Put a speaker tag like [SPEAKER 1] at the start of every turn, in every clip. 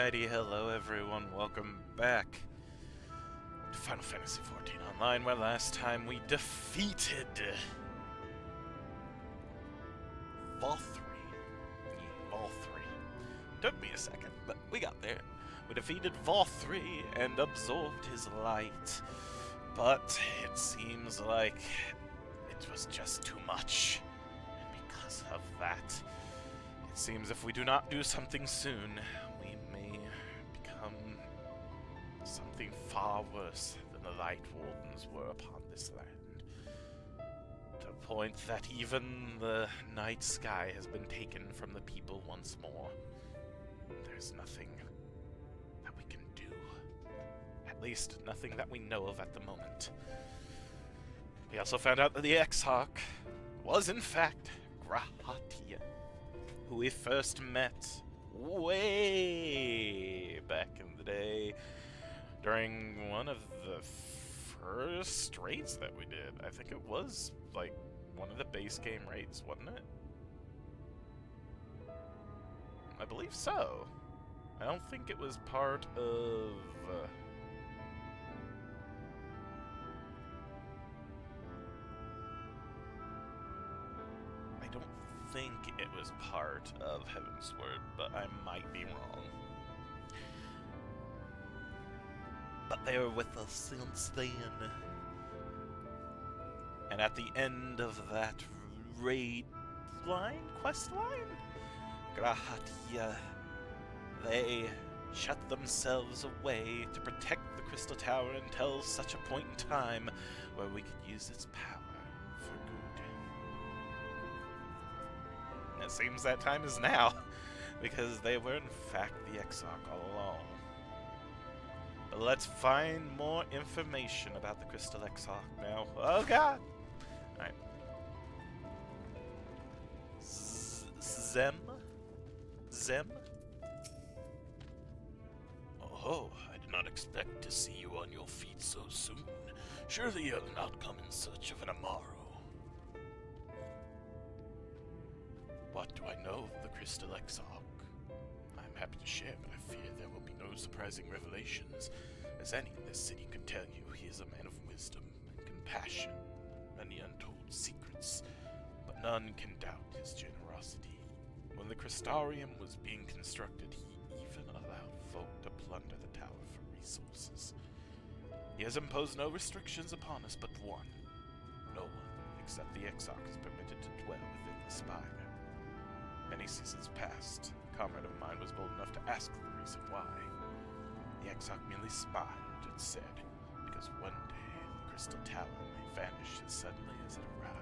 [SPEAKER 1] Alrighty, hello everyone, welcome back to Final Fantasy XIV Online, where last time we defeated Vol 3. Vol 3. Took me a second, but we got there. We defeated Vol 3 and absorbed his light, but it seems like it was just too much. And because of that, it seems if we do not do something soon, we may become something far worse than the Light Wardens were upon this land. To the point that even the night sky has been taken from the people once more. There's nothing that we can do. At least, nothing that we know of at the moment. We also found out that the Exarch was in fact Grahatia, who we first met way back in the day during one of the first raids that we did. I think it was like one of the base game raids, wasn't it? I believe so. I don't think it was part of I don't think it was part of Heavensward, but I might be wrong. But they were with us since then. And at the end of that raid line, quest line, Grahatia, they shut themselves away to protect the Crystal Tower until such a point in time where we could use its power for good. And it seems that time is now, because they were in fact the Exarch all along. But let's find more information about the Crystal Exarch now. Oh god! Alright. Zem?
[SPEAKER 2] Oh, I did not expect to see you on your feet so soon. Surely you have not come in search of an Amaro.
[SPEAKER 1] What do I know of the Crystal Exarch? I'm happy to share, but I fear there will be no surprising revelations. As any in this city can tell you, he is a man of wisdom and compassion, many untold secrets, but none can doubt his generosity. When the Crystarium was being constructed, he even allowed folk to plunder the tower for resources. He has imposed no restrictions upon us but one. No one, except the Exarch, is permitted to dwell within the spire. Many seasons passed. A comrade of mine was bold enough to ask the reason why. The Exarch merely smiled and said, because one day the Crystal Tower may vanish as suddenly as it arrived.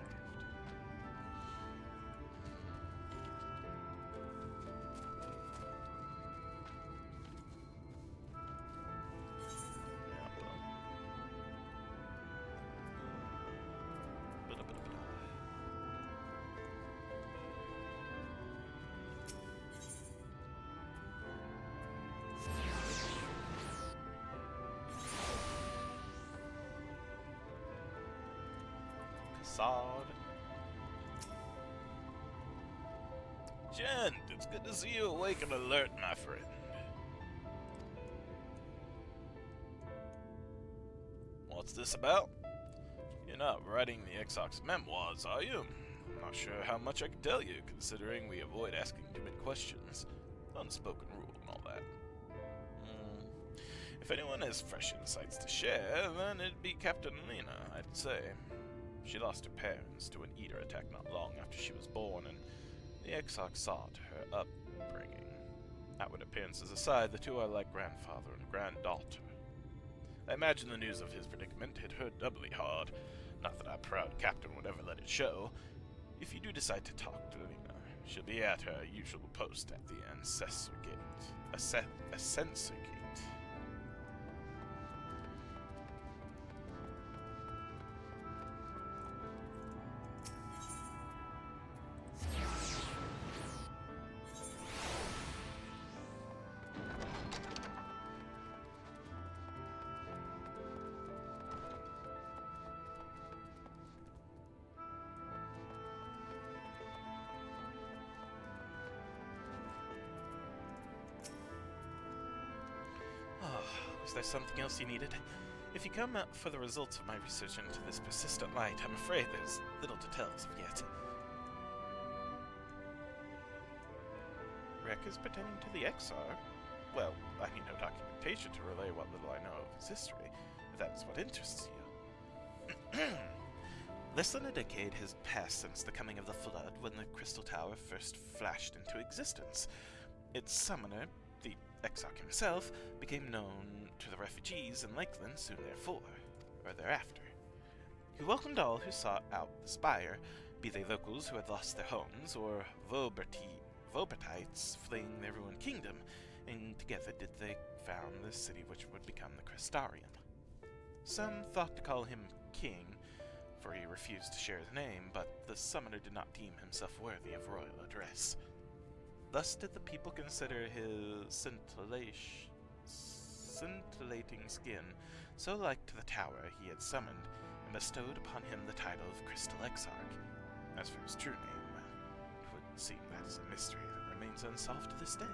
[SPEAKER 2] Gent, it's good to see you awake and alert, my friend. What's this about? You're not writing the Exarch's memoirs, are you? I'm not sure how much I can tell you, considering we avoid asking too many questions. Unspoken rule and all that. If anyone has fresh insights to share, then it'd be Captain Lena, I'd say. She lost her parents to an eater attack not long after she was born, and the Exarch sought her upbringing. Outward appearances aside, the two are like grandfather and granddaughter. I imagine the news of his predicament hit her doubly hard. Not that our proud captain would ever let it show. If you do decide to talk to Lena, she'll be at her usual post at the Ancestor Gate. Ascensor Gate.
[SPEAKER 1] Is there something else you needed? If you come out for the results of my research into this persistent light, I'm afraid there's little to tell as of yet. Records pertaining to the XR? Well, I need no documentation to relay what little I know of his history, if that is what interests you. Less than a decade has passed since the coming of the Flood, when the Crystal Tower first flashed into existence. Its summoner, the Exarch himself, became known to the refugees in Lakeland soon thereafter. He welcomed all who sought out the spire, be they locals who had lost their homes, or Vobertites fleeing their ruined kingdom, and together did they found the city which would become the Crystarium. Some thought to call him king, for he refused to share his name, but the summoner did not deem himself worthy of royal address. Thus did the people consider his scintillating skin so like to the tower he had summoned, and bestowed upon him the title of Crystal Exarch. As for his true name, it would seem that is a mystery that remains unsolved to this day.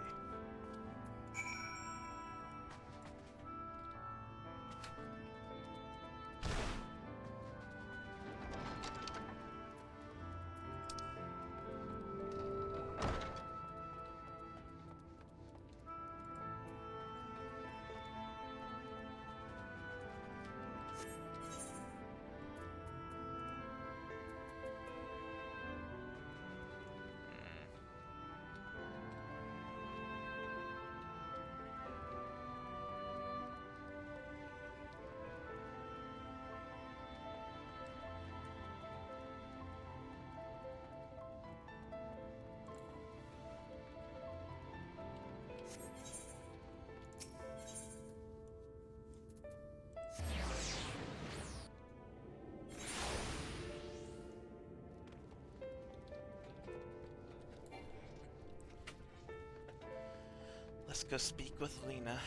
[SPEAKER 1] Let's go speak with Lena.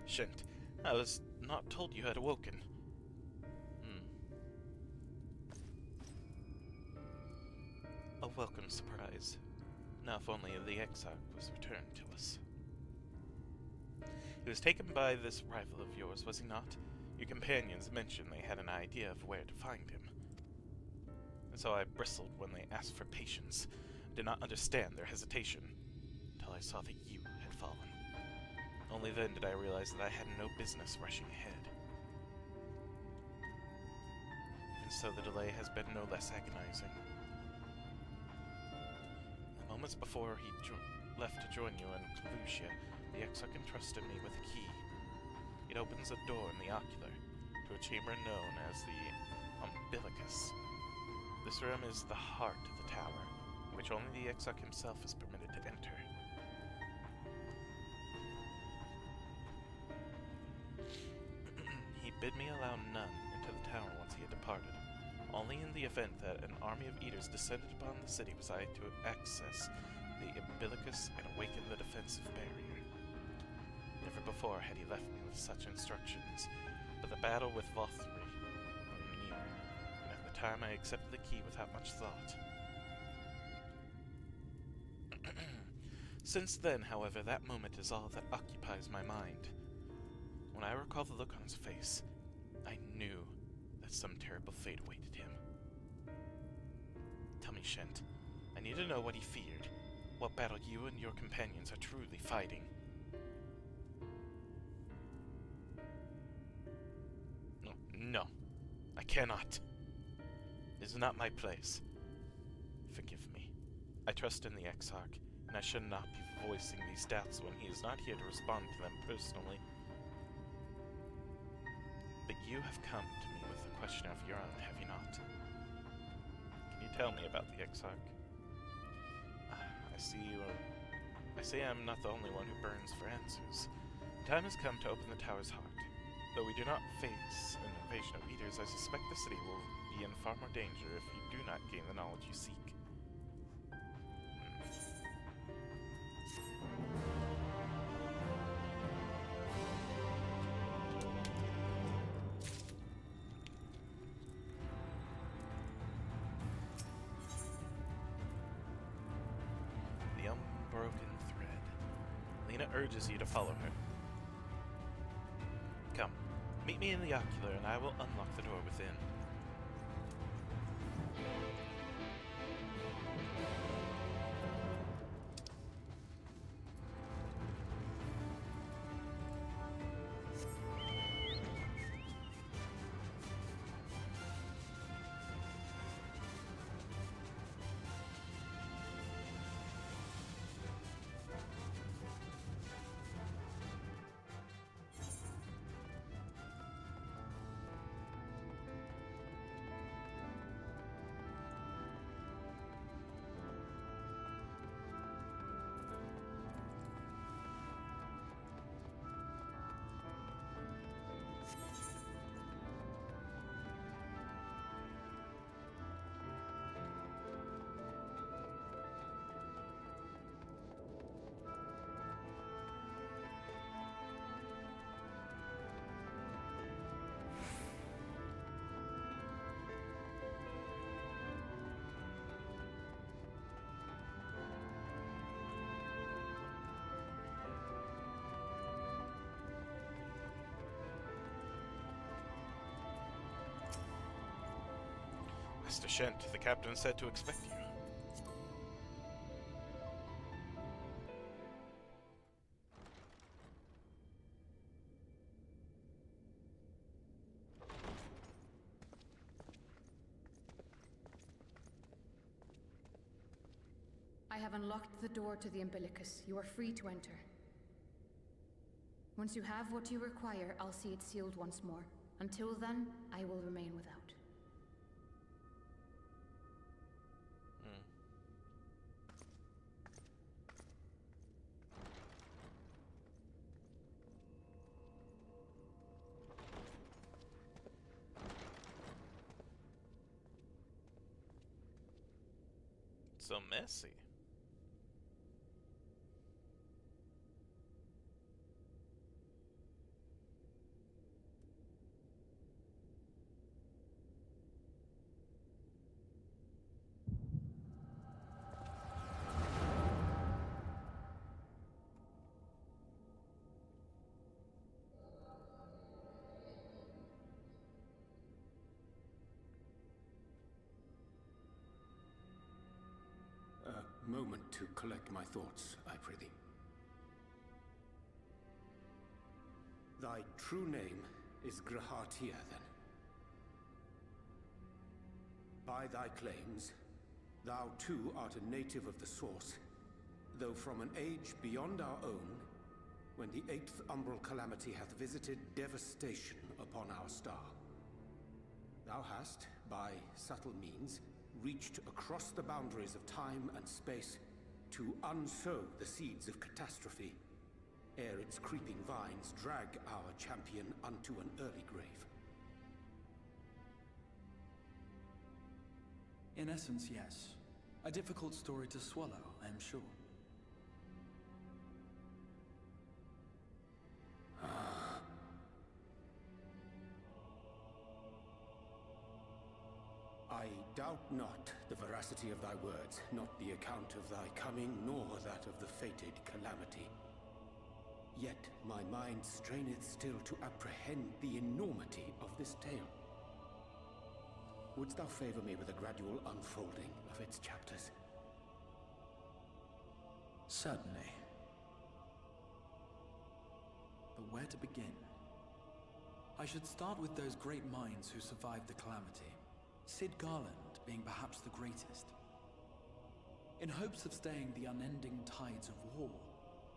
[SPEAKER 1] Shent, I was not told you had awoken. A welcome surprise. Now if only the Exarch was returned to us. He was taken by this rival of yours, was he not? Your companions mentioned they had an idea of where to find him. And so I bristled when they asked for patience. I did not understand their hesitation, until I saw that you had fallen. Only then did I realize that I had no business rushing ahead. And so the delay has been no less agonizing. The moments before he left to join you in Clusia, the Exarch entrusted me with a key. It opens a door in the ocular to a chamber known as the Umbilicus. This room is the heart of the tower, in which only the Exarch himself is permitted to enter. He bid me allow none into the tower once he had departed. Only in the event that an army of eaters descended upon the city was I to access the Umbilicus and awaken the defensive barrier. Never before had he left me with such instructions, but the battle with Vothri grew near, and at the time I accepted the key without much thought. Since then, however, that moment is all that occupies my mind. When I recall the look on his face, I knew that some terrible fate awaited him. Tell me, Shent, I need to know what he feared, what battle you and your companions are truly fighting. No, I cannot. It is not my place. Forgive me. I trust in the Exarch, and I should not be voicing these doubts when he is not here to respond to them personally. But you have come to me with a question of your own, have you not? Can you tell me about the Exarch? I see I am not the only one who burns for answers. Time has come to open the tower's heart. Though we do not face an invasion of eaters, I suspect the city will be in far more danger if you do not gain the knowledge you seek. The unbroken thread. Lena urges you to follow her. Come, meet me in the ocular and I will unlock the door within. Mr. Shent, the captain said to expect you.
[SPEAKER 3] I have unlocked the door to the umbilicus. You are free to enter. Once you have what you require, I'll see it sealed once more. Until then, I will remain without.
[SPEAKER 1] So messy.
[SPEAKER 4] Moment to collect my thoughts, I prithee. Thy true name is Grahatia, then. By thy claims, thou too art a native of the Source, though from an age beyond our own, when the 8th umbral calamity hath visited devastation upon our star. Thou hast, by subtle means, reached across the boundaries of time and space to unsow the seeds of catastrophe, ere its creeping vines drag our champion unto an early grave.
[SPEAKER 5] In essence, yes. A difficult story to swallow, I am sure.
[SPEAKER 4] I doubt not the veracity of thy words, not the account of thy coming, nor that of the fated calamity. Yet my mind straineth still to apprehend the enormity of this tale. Wouldst thou favor me with a gradual unfolding of its chapters?
[SPEAKER 5] Certainly. But where to begin? I should start with those great minds who survived the calamity. Cid Garland being perhaps the greatest. In hopes of staying the unending tides of war,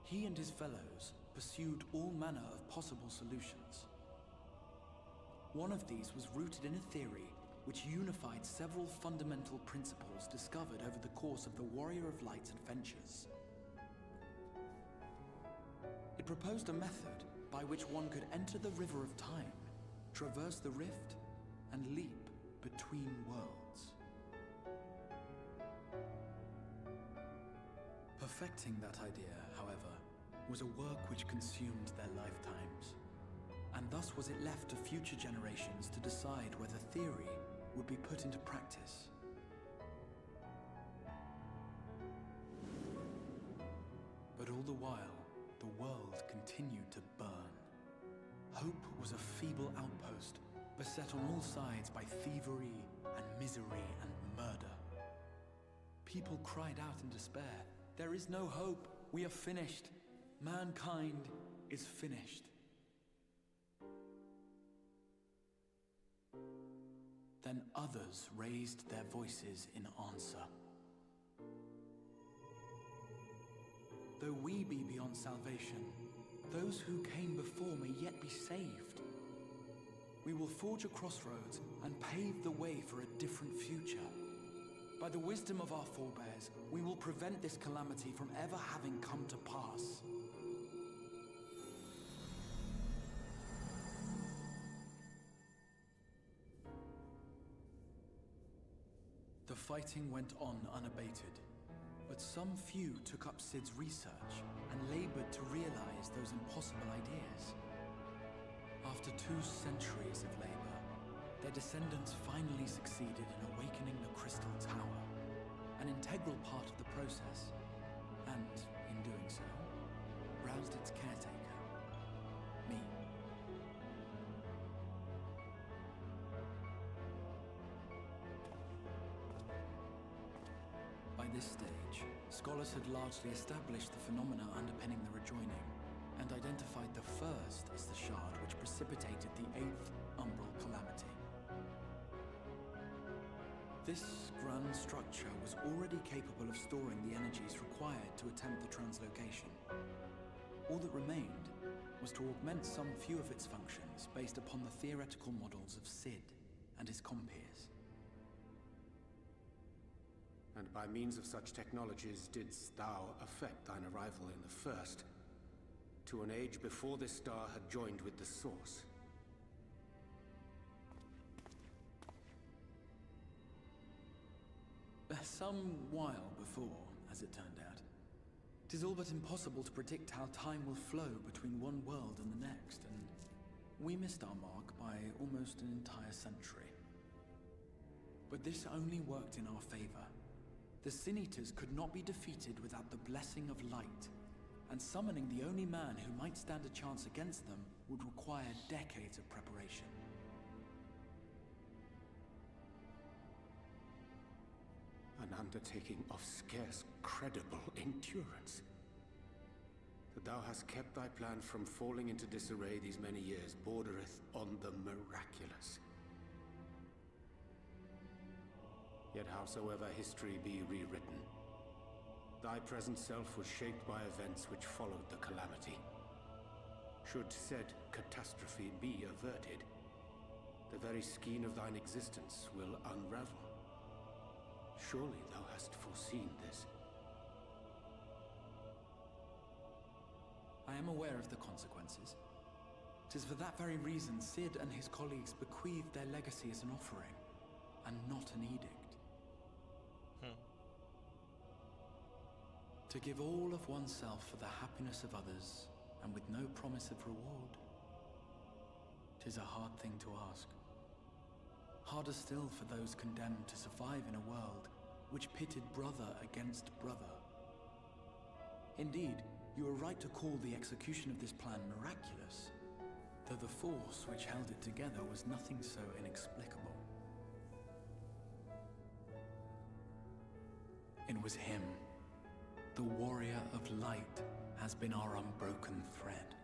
[SPEAKER 5] he and his fellows pursued all manner of possible solutions. One of these was rooted in a theory which unified several fundamental principles discovered over the course of the Warrior of Light's adventures. It proposed a method by which one could enter the River of Time, traverse the rift, and leap between worlds. Perfecting that idea, however, was a work which consumed their lifetimes, and thus was it left to future generations to decide whether theory would be put into practice. But all the while, the world continued to burn. Hope was a feeble outpost, beset on all sides by thievery and misery and murder. People cried out in despair, "There is no hope, we are finished. Mankind is finished." Then others raised their voices in answer. Though we be beyond salvation, those who came before may yet be saved. We will forge a crossroads and pave the way for a different future. By the wisdom of our forebears, we will prevent this calamity from ever having come to pass. The fighting went on unabated, but some few took up Cid's research and labored to realize those impossible ideas. After 2 centuries of labor, their descendants finally succeeded in awakening the Crystal Tower, an integral part of the process, and, in doing so, roused its caretaker, me. By this stage, scholars had largely established the phenomena underpinning the rejoining, and identified the first as the shard which precipitated the 8th Umbral Calamity. This grand structure was already capable of storing the energies required to attempt the translocation. All that remained was to augment some few of its functions based upon the theoretical models of Cid and his compeers.
[SPEAKER 4] And by means of such technologies didst thou effect thine arrival in the first, to an age before this star had joined with the Source.
[SPEAKER 5] Some while before, as it turned out. 'Tis all but impossible to predict how time will flow between one world and the next, and we missed our mark by almost an entire century. But this only worked in our favor. The Sin Eaters could not be defeated without the blessing of light, and summoning the only man who might stand a chance against them would require decades of preparation.
[SPEAKER 4] An undertaking of scarce credible endurance. That thou hast kept thy plan from falling into disarray these many years bordereth on the miraculous. Yet howsoever history be rewritten, thy present self was shaped by events which followed the calamity. Should said catastrophe be averted, the very skein of thine existence will unravel. Surely thou hast foreseen this.
[SPEAKER 5] I am aware of the consequences. 'Tis for that very reason Cid and his colleagues bequeathed their legacy as an offering, and not an edict. To give all of oneself for the happiness of others, and with no promise of reward. 'Tis a hard thing to ask. Harder still for those condemned to survive in a world which pitted brother against brother. Indeed, you are right to call the execution of this plan miraculous, though the force which held it together was nothing so inexplicable. It was him. The Warrior of Light has been our unbroken thread.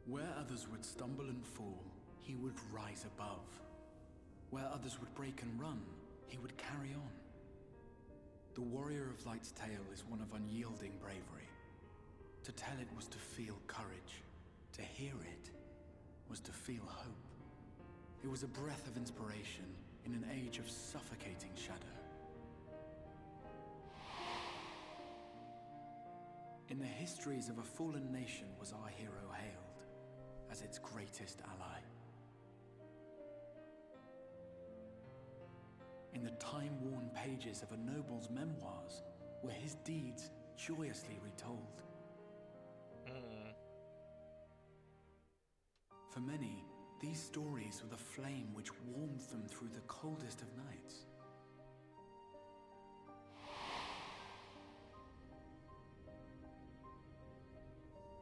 [SPEAKER 5] Where others would stumble and fall, he would rise above. Where others would break and run, he would carry on. The Warrior of Light's tale is one of unyielding bravery. To tell it was to feel courage. To hear it was to feel hope. It was a breath of inspiration in an age of suffocating shadow. In the histories of a fallen nation was our hero hailed as its greatest ally. In the time-worn pages of a noble's memoirs were his deeds joyously retold. For many, these stories were the flame which warmed them through the coldest of nights.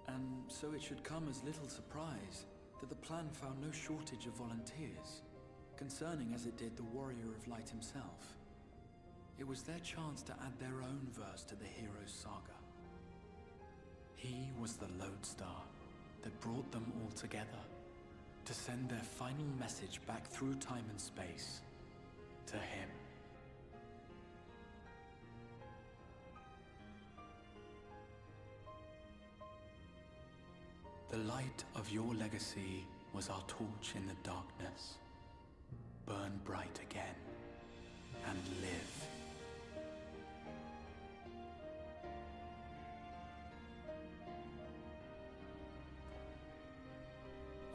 [SPEAKER 5] And so it should come as little surprise that the plan found no shortage of volunteers, concerning as it did the Warrior of Light himself. It was their chance to add their own verse to the hero's saga. He was the lodestar that brought them all together, to send their final message back through time and space to him. The light of your legacy was our torch in the darkness. Burn bright again and live.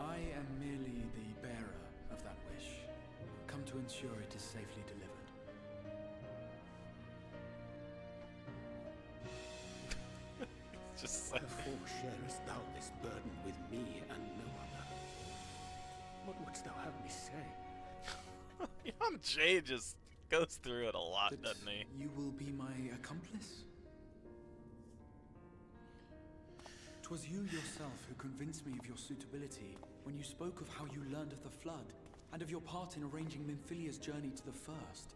[SPEAKER 5] I am merely the bearer of that wish, come to ensure it is safely delivered.
[SPEAKER 1] Just
[SPEAKER 4] Wherefore sharest thou this burden with me and no other? What wouldst thou have me say?
[SPEAKER 1] Young Jay just goes through it a lot, doesn't he?
[SPEAKER 5] You will be my accomplice? 'Twas you yourself who convinced me of your suitability when you spoke of how you learned of the Flood, and of your part in arranging Minfilia's journey to the First.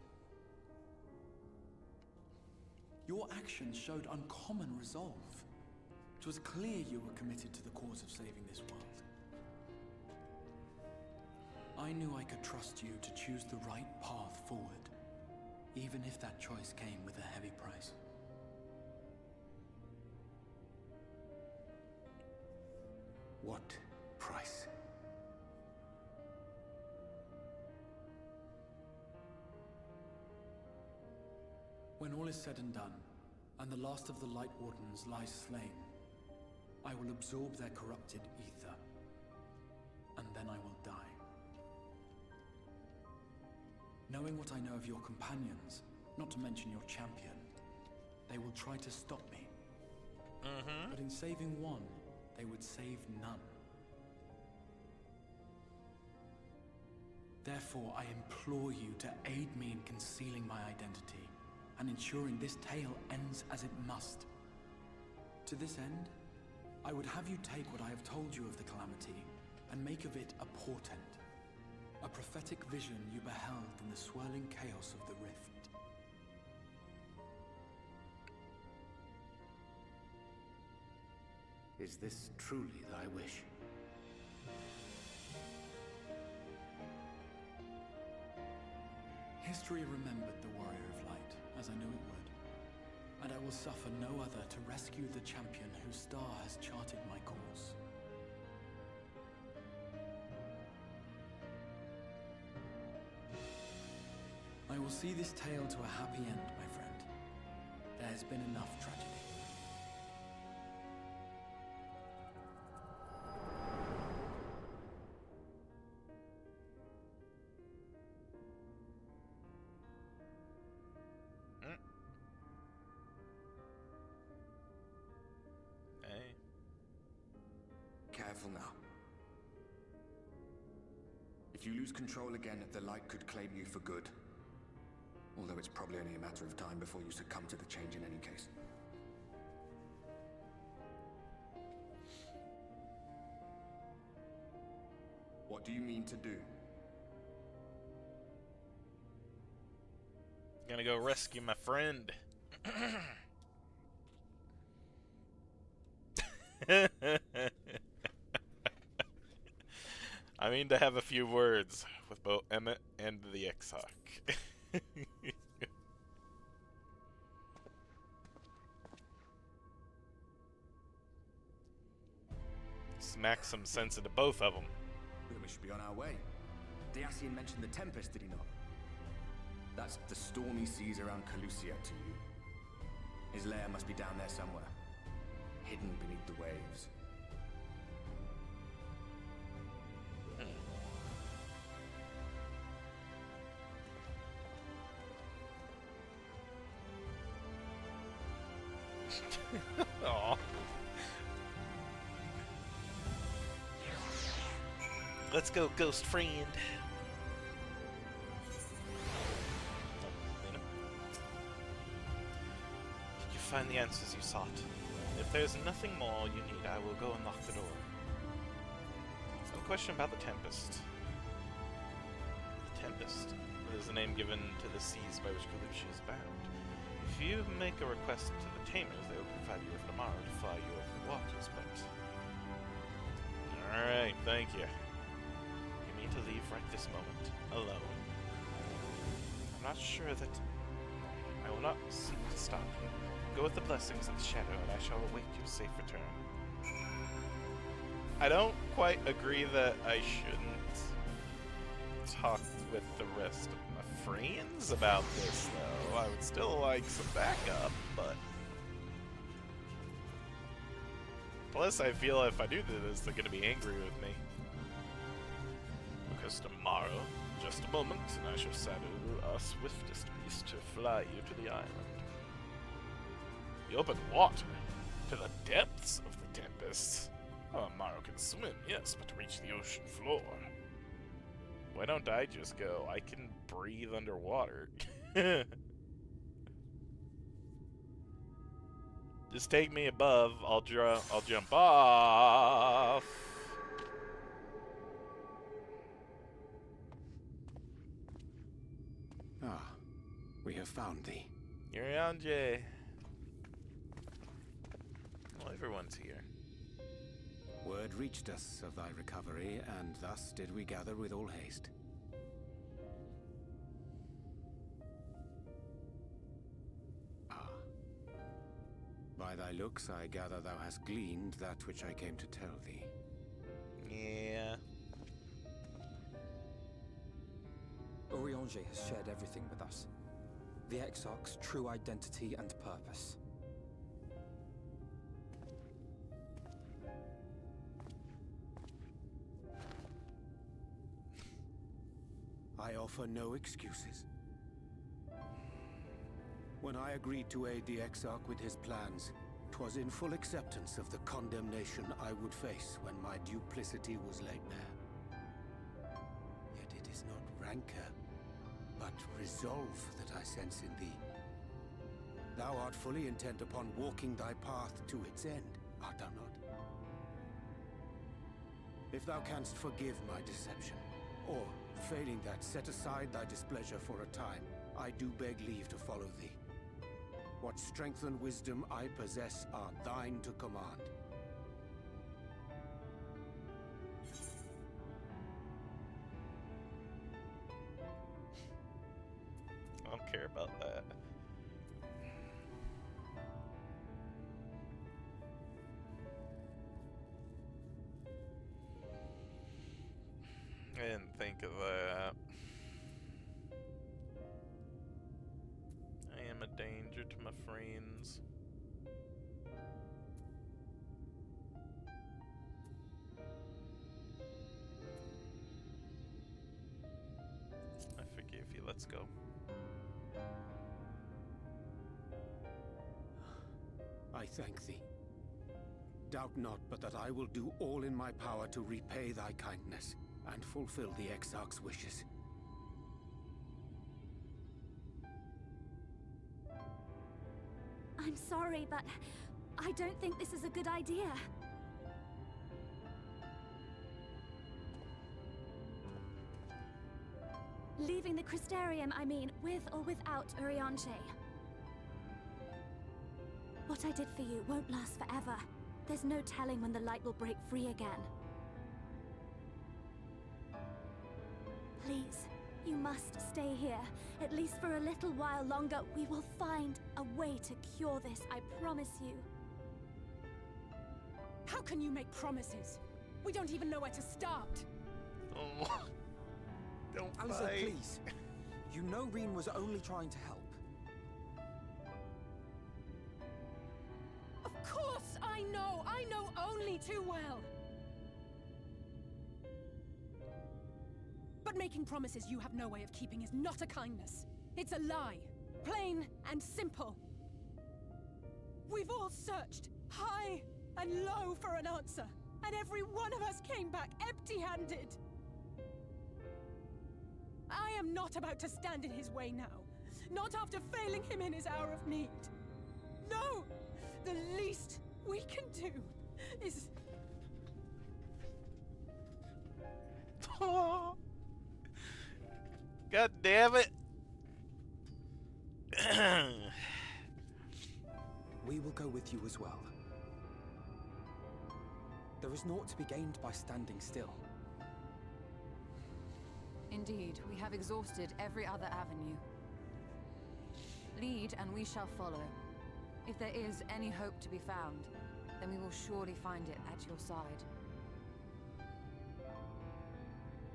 [SPEAKER 5] Your actions showed uncommon resolve. 'Twas clear you were committed to the cause of saving this world. I knew I could trust you to choose the right path forward, even if that choice came with a heavy price.
[SPEAKER 4] What price?
[SPEAKER 5] When all is said and done, and the last of the Light Wardens lies slain, I will absorb their corrupted ether, and then I will die. Knowing what I know of your companions, not to mention your champion, they will try to stop me. But in saving one, they would save none. Therefore, I implore you to aid me in concealing my identity, and ensuring this tale ends as it must. To this end, I would have you take what I have told you of the Calamity, and make of it a portent. A prophetic vision you beheld in the swirling chaos of the Rift.
[SPEAKER 4] Is this truly thy wish?
[SPEAKER 5] History remembered the Warrior of Light, as I knew it would. And I will suffer no other to rescue the champion whose star has charted my course. I will see this tale to a happy end, my friend. There has been enough tragedy.
[SPEAKER 1] Hey.
[SPEAKER 6] Careful now. If you lose control again, the light could claim you for good. Although it's probably only a matter of time before you succumb to the change in any case. What do you mean to do?
[SPEAKER 1] Gonna go rescue my friend.
[SPEAKER 2] mean to have a few words with both Emmett and the Exarch. Smack some sense into both of them.
[SPEAKER 6] Then we should be on our way. Dacian mentioned the Tempest, did he not? That's the stormy seas around Calusia to you. His lair must be down there somewhere, hidden beneath the waves.
[SPEAKER 2] Aw. Let's go, ghost friend. Did you find the answers you sought? If there's nothing more you need, I will go and lock the door. No question about the Tempest. The Tempest is the name given to the seas by which Calusia is bound. If you make a request to the Tamers, they will provide you with an Amaro to fly you over the waters, but... Alright, thank you. You mean to leave right this moment, alone. I'm not sure that... I will not seek to stop you. Go with the blessings of the Shadow, and I shall await your safe return. I don't quite agree that I shouldn't talk with the rest of my friends about this, though. I would still like some backup, but... Plus, I feel if I do this, they're gonna be angry with me. Because tomorrow, just a moment, and I shall saddle our swiftest beast to fly you to the island. The open water, to the depths of the Tempest. Oh, Maro can swim, yes, but to reach the ocean floor. Why don't I just go? I can breathe underwater. Just take me above. I'll jump off.
[SPEAKER 4] Ah, we have found thee.
[SPEAKER 2] Urianger. Well, everyone's here.
[SPEAKER 4] Word reached us of thy recovery, and thus did we gather with all haste. Ah. By thy looks, I gather thou hast gleaned that which I came to tell thee.
[SPEAKER 2] Yeah.
[SPEAKER 7] Urianger has shared everything with us. The Exarch's true identity and purpose.
[SPEAKER 4] I offer no excuses. When I agreed to aid the Exarch with his plans, 'twas in full acceptance of the condemnation I would face when my duplicity was laid bare. Yet it is not rancor, but resolve that I sense in thee. Thou art fully intent upon walking thy path to its end, art thou not? If thou canst forgive my deception, or, failing that, set aside thy displeasure for a time, I do beg leave to follow thee. What strength and wisdom I possess are thine to command.
[SPEAKER 2] I don't care about that. I didn't think of that. I am a danger to my friends. I forgive you. Let's go.
[SPEAKER 4] I thank thee. Doubt not but that I will do all in my power to repay thy kindness and fulfill the Exarch's wishes.
[SPEAKER 8] I'm sorry, but I don't think this is a good idea. Leaving the Crystarium, I mean, with or without Urianger. What I did for you won't last forever. There's no telling when the light will break free again. Please, you must stay here. At least for a little while longer. We will find a way to cure this, I promise you.
[SPEAKER 9] How can you make promises? We don't even know where to start.
[SPEAKER 1] Oh. Don't
[SPEAKER 7] Alistair,
[SPEAKER 1] fight.
[SPEAKER 7] please. You know Reen was only trying to help.
[SPEAKER 9] Of course I know! I know only too well! But making promises you have no way of keeping is not a kindness. It's a lie. Plain and simple. We've all searched high and low for an answer, and every one of us came back empty-handed. I am not about to stand in his way now. Not after failing him in his hour of need. No! The least we can do is...
[SPEAKER 1] God damn it!
[SPEAKER 7] We will go with you as well. There is naught to be gained by standing still.
[SPEAKER 3] Indeed, we have exhausted every other avenue. Lead, and we shall follow. If there is any hope to be found, then we will surely find it at your side.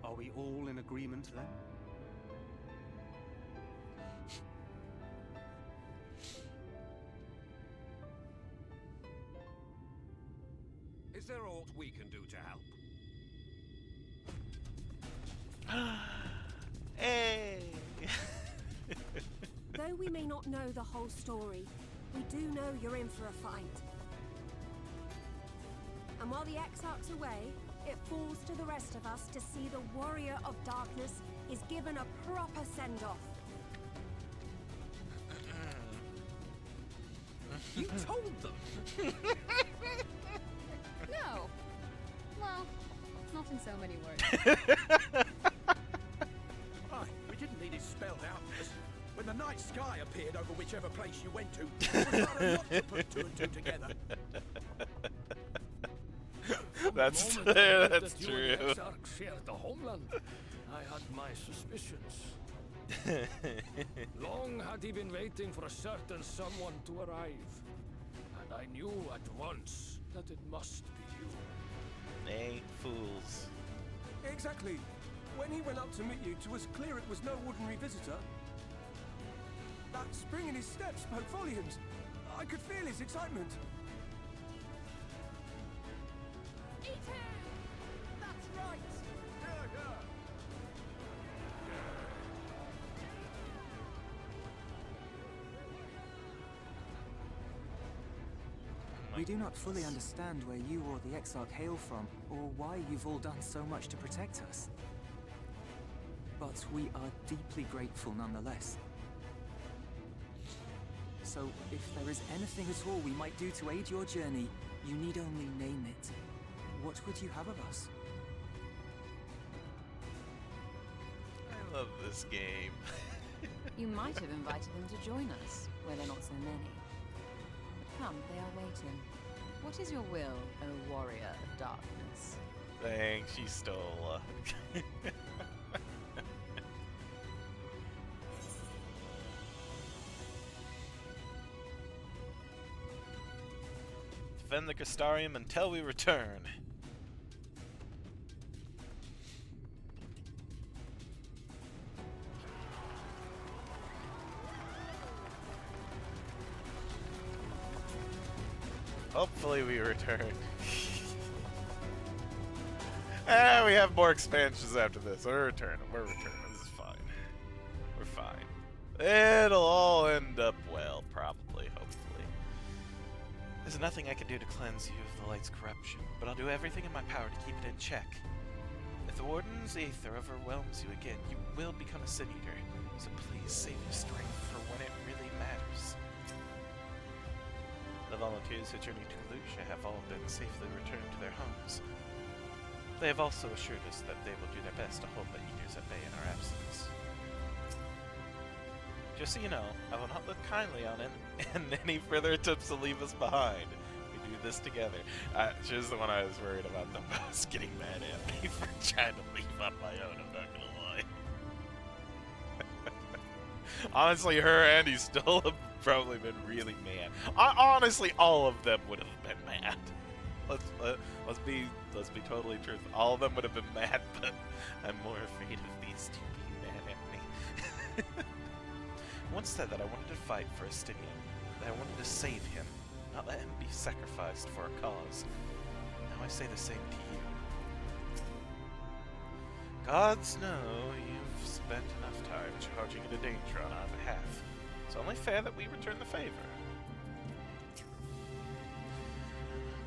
[SPEAKER 10] Are we all in agreement then?
[SPEAKER 11] Is there aught we can do to help?
[SPEAKER 1] Hey!
[SPEAKER 8] Though we may not know the whole story, we do know you're in for a fight. And while the Exarch's away, it falls to the rest of us to see the Warrior of Darkness is given a proper send-off.
[SPEAKER 11] You told them!
[SPEAKER 3] No! Well, not in so many words.
[SPEAKER 12] Aye, we didn't need it spelled out for us. When the night sky appeared over whichever place you went to, it was harder not to put two and two together.
[SPEAKER 1] That's
[SPEAKER 13] The moment I heard
[SPEAKER 1] that's
[SPEAKER 13] that you and the
[SPEAKER 1] true.
[SPEAKER 13] Exarch shared the homeland, I had my suspicions. Long had he been waiting for a certain someone to arrive, and I knew at once that it must be you.
[SPEAKER 1] They ain't fools.
[SPEAKER 12] Exactly. When he went up to meet you, it was clear it was no ordinary visitor. That spring in his step spoke volumes. I could feel his excitement.
[SPEAKER 9] Eat him! That's right!
[SPEAKER 7] We do not fully understand where you or the Exarch hail from, or why you've all done so much to protect us. But we are deeply grateful nonetheless. So, if there is anything at all we might do to aid your journey, you need only name it. What would you have of us?
[SPEAKER 1] I love this game.
[SPEAKER 3] You might have invited them to join us, where they're not so many. But come, they are waiting. What is your will, O Warrior of Darkness?
[SPEAKER 1] Thanks, she stole. Defend the Crystarium until we return. Hopefully we return. We have more expansions after this. We're returning. This is fine. We're fine. It'll all end up well, probably, hopefully. There's nothing I can do to cleanse you of the light's corruption, but I'll do everything in my power to keep it in check. If the Warden's Aether overwhelms you again, you will become a Sin Eater, so please save your strength for when it really matters. The volunteers who journeyed to Kalusha have all been safely returned to their homes. They have also assured us that they will do their best to hold the Eaters at bay in our absence. Just so you know, I will not look kindly on it and any further attempts to leave us behind. We do this together. She was the one I was worried about the most, getting mad at me for trying to leave on my own, I'm not gonna lie.
[SPEAKER 2] Honestly, her and he still have probably been really mad. Honestly, all of them would have been mad. Let's be totally truthful. All of them would have been mad, but I'm more afraid of these two being mad at me. Once said that I wanted to fight for Estinian, that I wanted to save him, not let him be sacrificed for a cause. Now I say the same to you. Gods know you've spent enough time charging into danger on our behalf. It's only fair that we return the favor.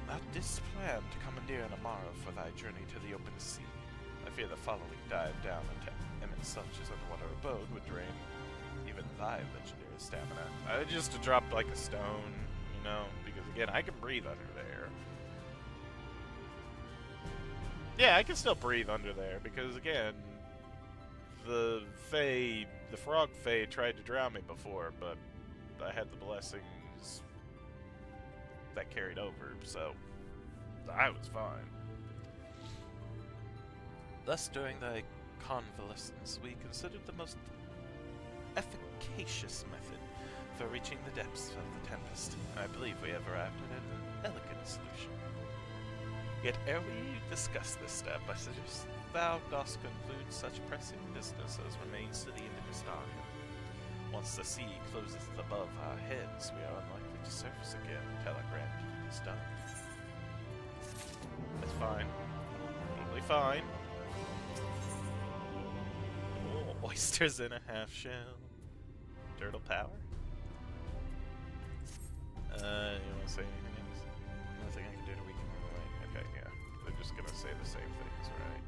[SPEAKER 2] Thou didst plan to commandeer an Amara for thy journey to the open sea. I fear the following dive down into immense Selch's underwater abode would drain even thy legendary stamina. Just to drop like a stone, you know, because again, I can breathe under there. Yeah, I can still breathe under there, because again, the frog fae tried to drown me before, but I had the blessings that carried over, so I was fine. Thus, during thy convalescence, we considered the most efficacious method for reaching the depths of the Tempest. I believe we have arrived at an elegant solution. Yet ere we discuss this step, I suggest thou dost conclude such pressing business as remains to the end of Astarion. Once the sea closes above our heads, we are unlikely to surface again until our grand deed is done. That's fine. Totally fine. Oh, oysters in a half shell. Turtle power? You wanna say anything else? Nothing I can do to weaken the light. Okay, yeah. They're just gonna say the same things, right?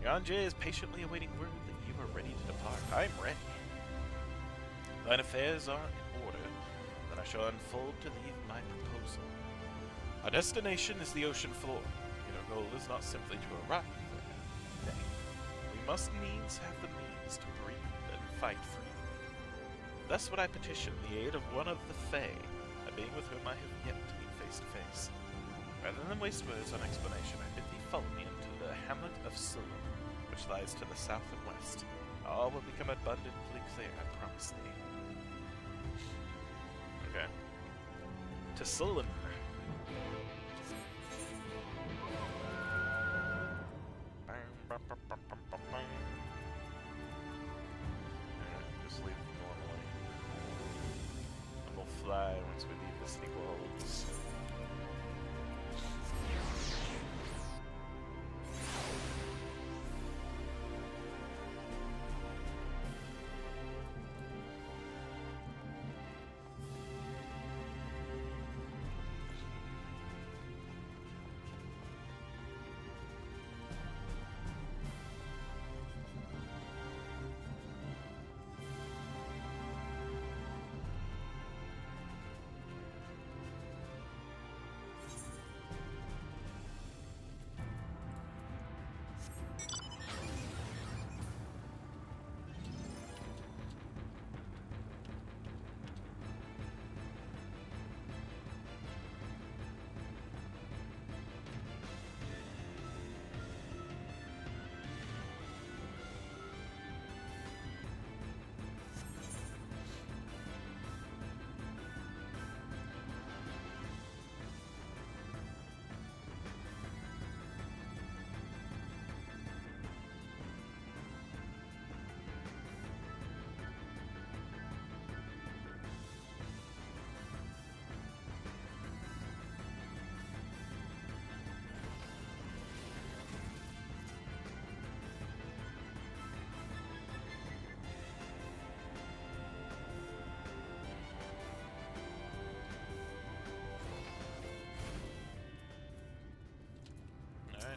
[SPEAKER 2] Yonjay is patiently awaiting word that you are ready to depart. I am ready. Thine affairs are in order, then I shall unfold to thee my proposal. Our destination is the ocean floor, yet our goal is not simply to arrive there. Nay, we must needs have the means to breathe and fight freely. Thus would I petition the aid of one of the Fae, a being with whom I have yet to meet face to face. Rather than waste words on explanation, I bid thee follow me into the hamlet of Sullen, which lies to the south and west. All will become abundantly clear, I promise thee. Okay. To Sullen. Just leave it normally. And we'll fly once we leave the city walls.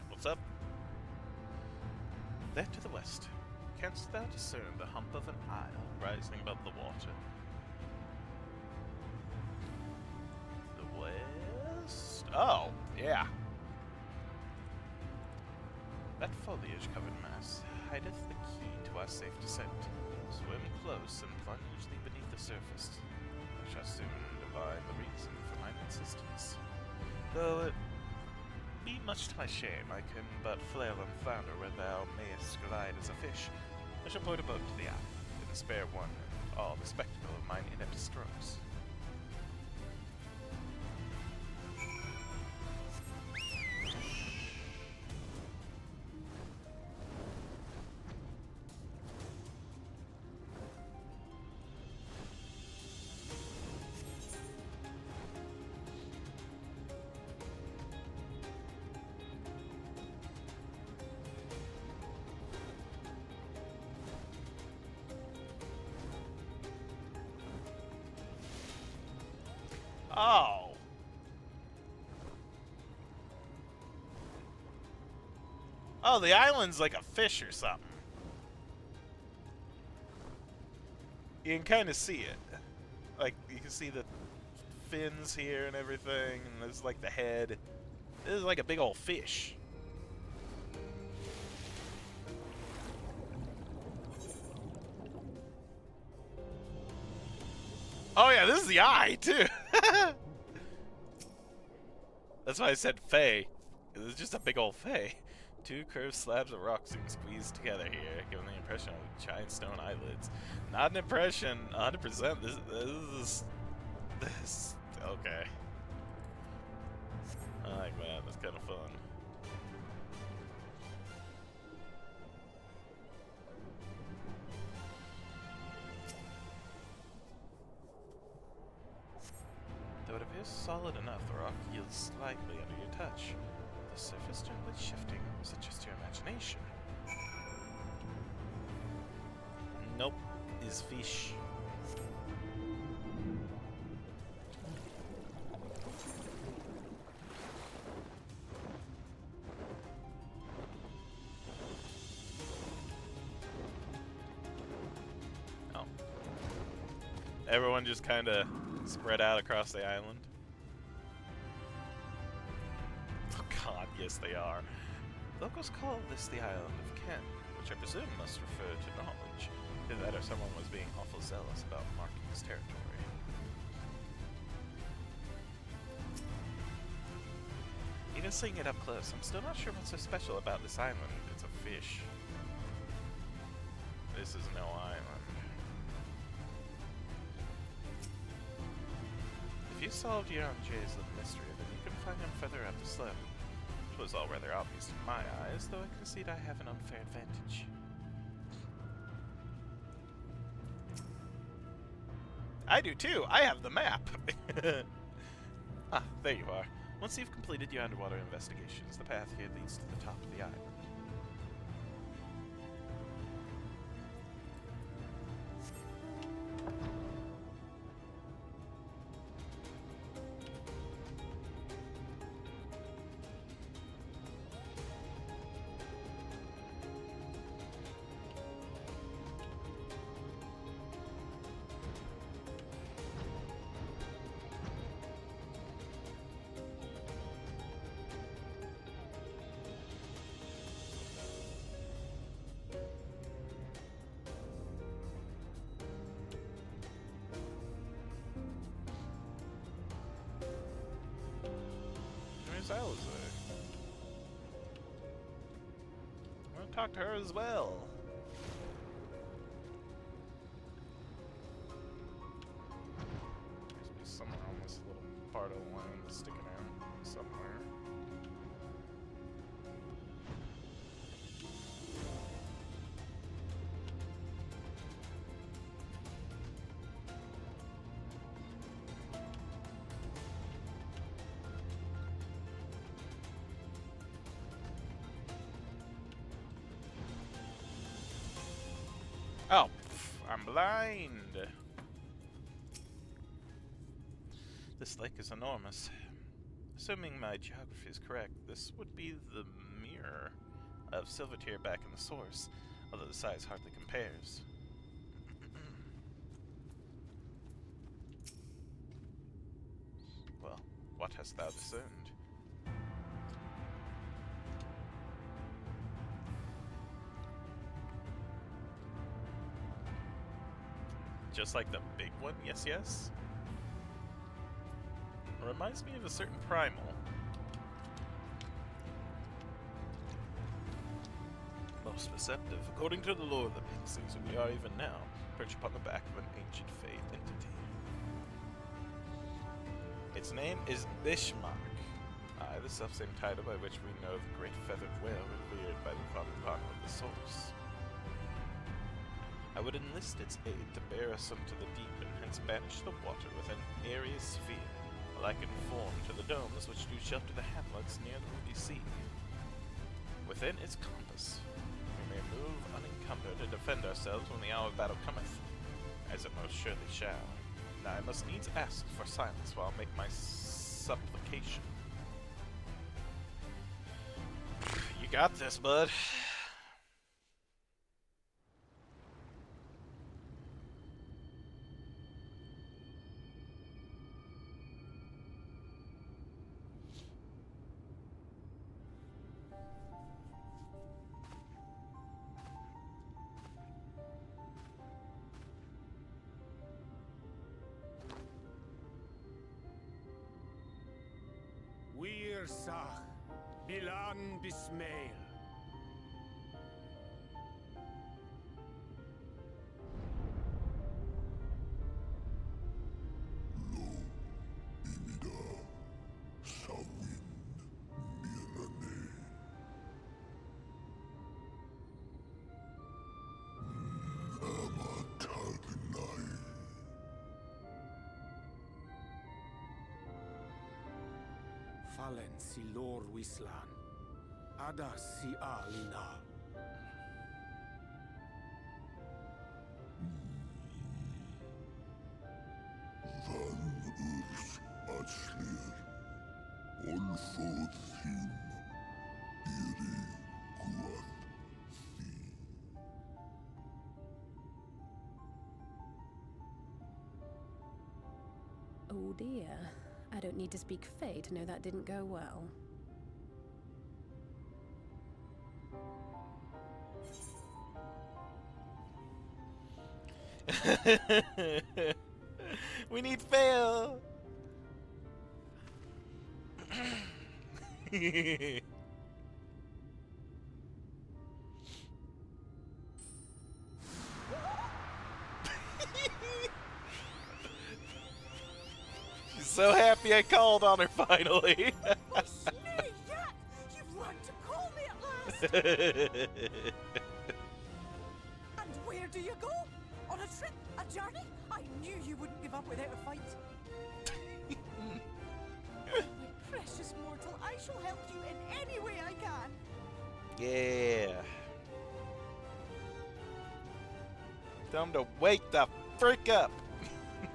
[SPEAKER 2] What's up? There to the west, canst thou discern the hump of an isle rising above the water? The west? Oh, yeah. That foliage-covered mass hideth the key to our safe descent. Swim close and plunge thee beneath the surface. I shall soon divine the reason for mine insistence. Though it be much to my shame, I can but flail and flounder where thou mayest glide as a fish. I shall port a boat to the island, and spare one and all the spectacle of mine inept strokes. Oh! Oh, the island's like a fish or something. You can kind of see it. Like, you can see the fins here and everything, and there's like the head. This is like a big old fish. Oh yeah, this is the eye, too! That's why I said Fey. It's just a big old Fey. Two curved slabs of rock seem squeezed together here, giving the impression of giant stone eyelids. Not an impression, 100%. This. Okay. I like that. That's kind of fun. Though it appears solid enough, the rock yields slightly under your touch. The surface gently shifting. Is it just your imagination? Nope. Is fish. Oh. Everyone just kind of spread out across the island. Oh god, yes they are. Locals call this the island of Ken, which I presume must refer to knowledge. Either that or someone was being awful zealous about marking his territory. Even seeing it up close, I'm still not sure what's so special about this island. It's a fish. This is no island. If you solved your own Jay's little mystery, then you can find him further up the slope. It was all rather obvious to my eyes, though I concede I have an unfair advantage. I do too! I have the map! Ah, there you are. Once you've completed your underwater investigations, the path here leads to the top of the island. Where's Alistair? I want to talk to her as well. There's somewhere on this little part of the land sticking out somewhere. Oh, I'm blind. This lake is enormous. Assuming my geography is correct, this would be the mirror of Silvertear back in the source, although the size hardly compares. Well, what hast thou discerned? Just like the big one, yes, yes? It reminds me of a certain primal. Oh. most perceptive. According to the lore of the pixies, we are even now perched upon the back of an ancient faith entity. Its name is Bismarck, the selfsame title by which we know the great feathered whale revered by the father partner of the source. I would enlist its aid to bear us into the deep and hence banish the water with an airy sphere, like in form to the domes which do shelter the hamlets near the Ruby Sea. Within its compass, we may move unencumbered and defend ourselves when the hour of battle cometh, as it most surely shall. Now I must needs ask for silence while I make my supplication. You got this, bud.
[SPEAKER 12] Wir Sach, Bilan Bismail. Fallen si lor wislan, ada si alina.
[SPEAKER 14] Van urs atslir, olfod thim, iri guad thi.
[SPEAKER 8] Oh dear. I don't need to speak Fey to know that didn't go well.
[SPEAKER 2] We need fail. She's so happy I called on her finally.
[SPEAKER 9] Oh, slay yet! You've learned to call me at last! And where do you go? On a trip? A journey? I knew you wouldn't give up without a fight. My precious mortal, I shall help you in any way I can.
[SPEAKER 2] Yeah. Tell him to wake the freak up.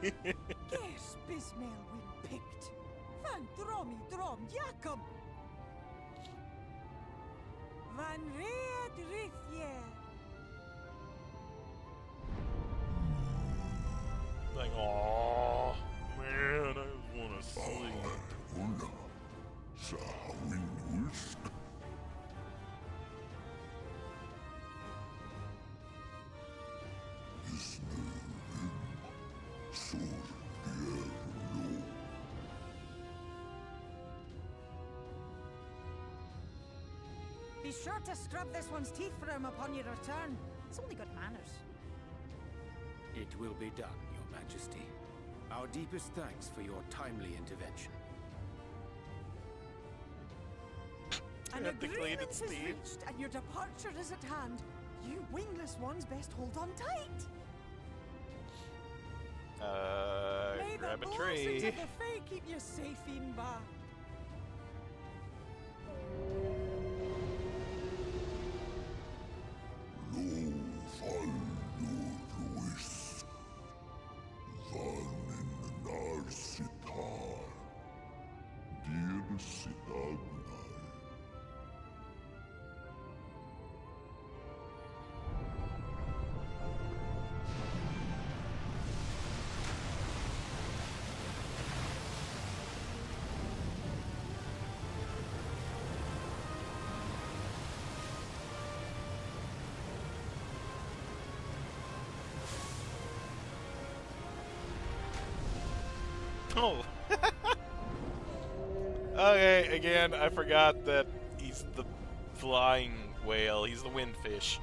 [SPEAKER 9] Guess Bismail win picked. Van dromi drom jakom. Van red rithje.
[SPEAKER 2] Like, oh man, I just want to sleep.
[SPEAKER 14] Una, sahawin ulsk. Isnörim, sor björlo.
[SPEAKER 9] Be sure to scrub this one's teeth for him upon your return. It's only got manners.
[SPEAKER 4] It will be done, Your Majesty. Our deepest thanks for your timely intervention.
[SPEAKER 9] An
[SPEAKER 2] Have to clean
[SPEAKER 9] agreement
[SPEAKER 2] its
[SPEAKER 9] is
[SPEAKER 2] teeth.
[SPEAKER 9] reached, and your departure is at hand. You wingless ones best hold on tight. May
[SPEAKER 2] Grab
[SPEAKER 9] the
[SPEAKER 2] a
[SPEAKER 9] blessings
[SPEAKER 2] tree.
[SPEAKER 9] of the Fae keep you safe, Inba.
[SPEAKER 14] Lo fall ruis. Van in nar sitar. Dir sitagnai.
[SPEAKER 2] Oh. Okay, again, I forgot that he's the flying
[SPEAKER 1] whale. He's the windfish.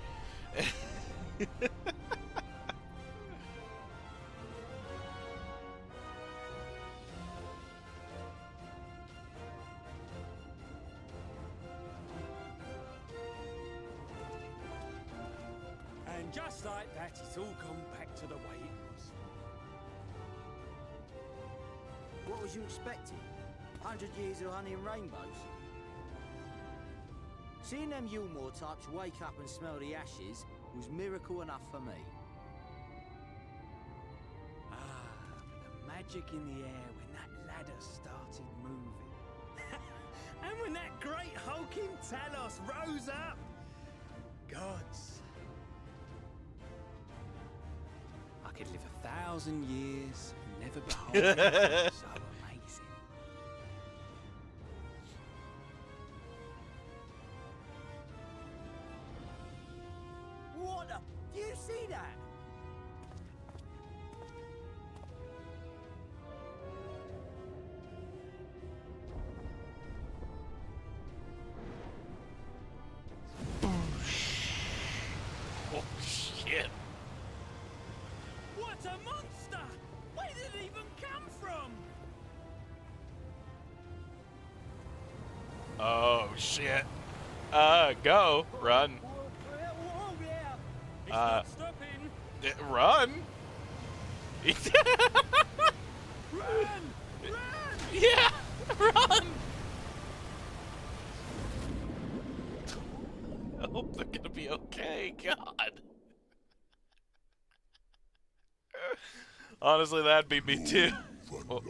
[SPEAKER 10] And just like that, it's all gone back to the way it was.
[SPEAKER 15] What was you expecting? 100 years of honey and rainbows? Seeing them Yulmore types wake up and smell the ashes was miracle enough for me.
[SPEAKER 10] The magic in the air when that ladder started moving. And when that great hulking Talos rose up. Gods. I could live 1,000 years and never behold anything so amazing.
[SPEAKER 15] What the? Do you see that?
[SPEAKER 1] Oh, shit.
[SPEAKER 10] What a monster! Where did it even come from?
[SPEAKER 1] Oh, shit. Go. Run.
[SPEAKER 10] Whoa, yeah. It's not stopping.
[SPEAKER 1] Run.
[SPEAKER 10] Run!
[SPEAKER 1] Yeah, run. I hope they're gonna be okay. God. Honestly, that'd be me too. Oh.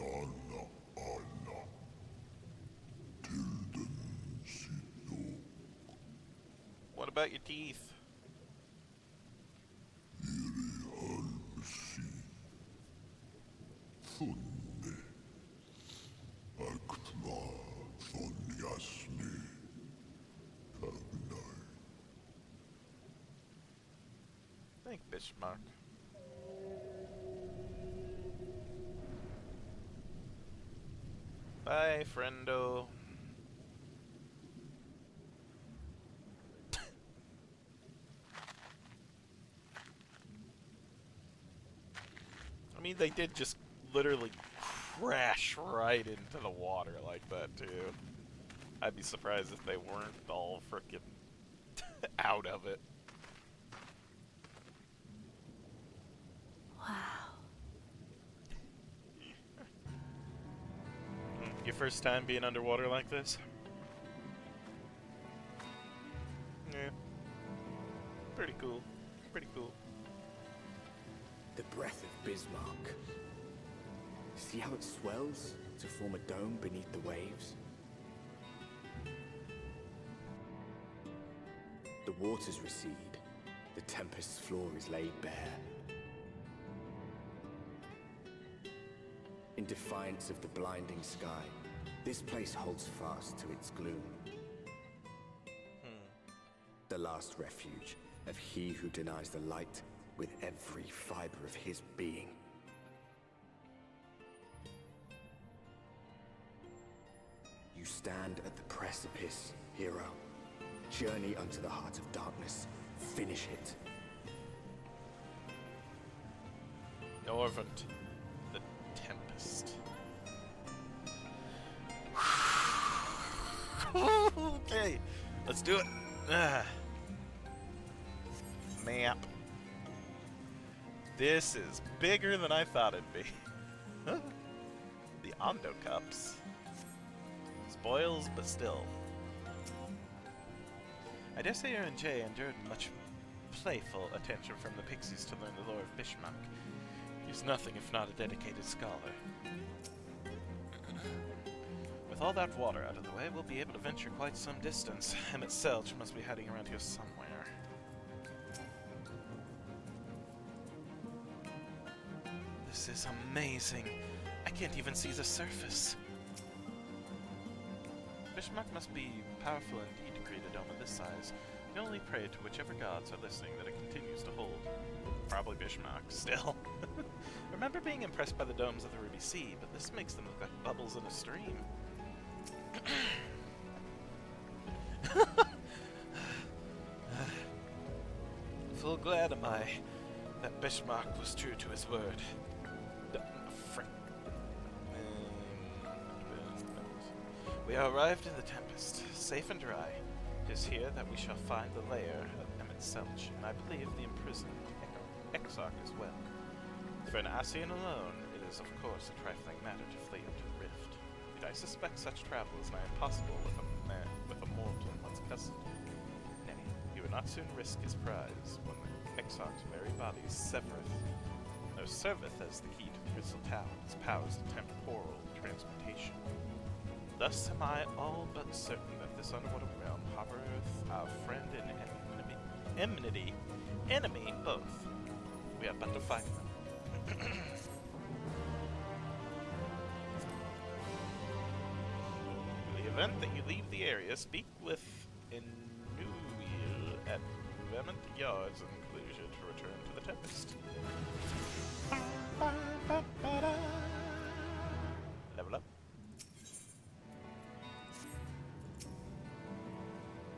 [SPEAKER 1] What about your teeth? Thank Bismarck. Bye, friendo. I mean, they did just literally crash right into the water like that, too. I'd be surprised if they weren't all frickin' out of it.
[SPEAKER 3] Wow.
[SPEAKER 1] Your first time being underwater like this? Yeah. Pretty cool. Pretty cool.
[SPEAKER 6] The breath of Bismarck. See how it swells to form a dome beneath the waves? The waters recede. The tempest's floor is laid bare. In defiance of the blinding sky, this place holds fast to its gloom. The last refuge of he who denies the light with every fiber of his being. You stand at the precipice, hero. Journey unto the heart of darkness. Finish it.
[SPEAKER 1] Norvent, the Tempest. Okay, let's do it. Map. This is bigger than I thought it'd be. The Ondo Cups. Spoils, but still. I dare say Aaron J endured much playful attention from the Pixies to learn the lore of Bismarck. He's nothing if not a dedicated scholar. With all that water out of the way, we'll be able to venture quite some distance. Emmett Selch must be hiding around here somewhere. This is amazing. I can't even see the surface. Bismarck must be powerful indeed to create a dome of this size. You can only pray to whichever gods are listening that it continues to hold. Probably Bismarck, still. Remember being impressed by the domes of the Ruby Sea, but this makes them look like bubbles in a stream.
[SPEAKER 2] glad am I that Bismarck was true to his word. Frick. We are arrived in the Tempest, safe and dry. It is here that we shall find the lair of Emmett Selch, and I believe the imprisoned Exarch as well. For an Ascian alone, it is of course a trifling matter to flee into the rift. Yet I suspect such travel is nigh impossible with a mortal once nay, he would not soon risk his prize when the Exarch's very body serveth as the key to the Crystal Tower, its powers of temporal transmutation. Thus am I all but certain that this underwater realm harboreth our friend and enemy both. We have but to find them. In the event that you leave the area, speak with Inuil at Vermont Yards in Clusia to return to the Tempest. Level up.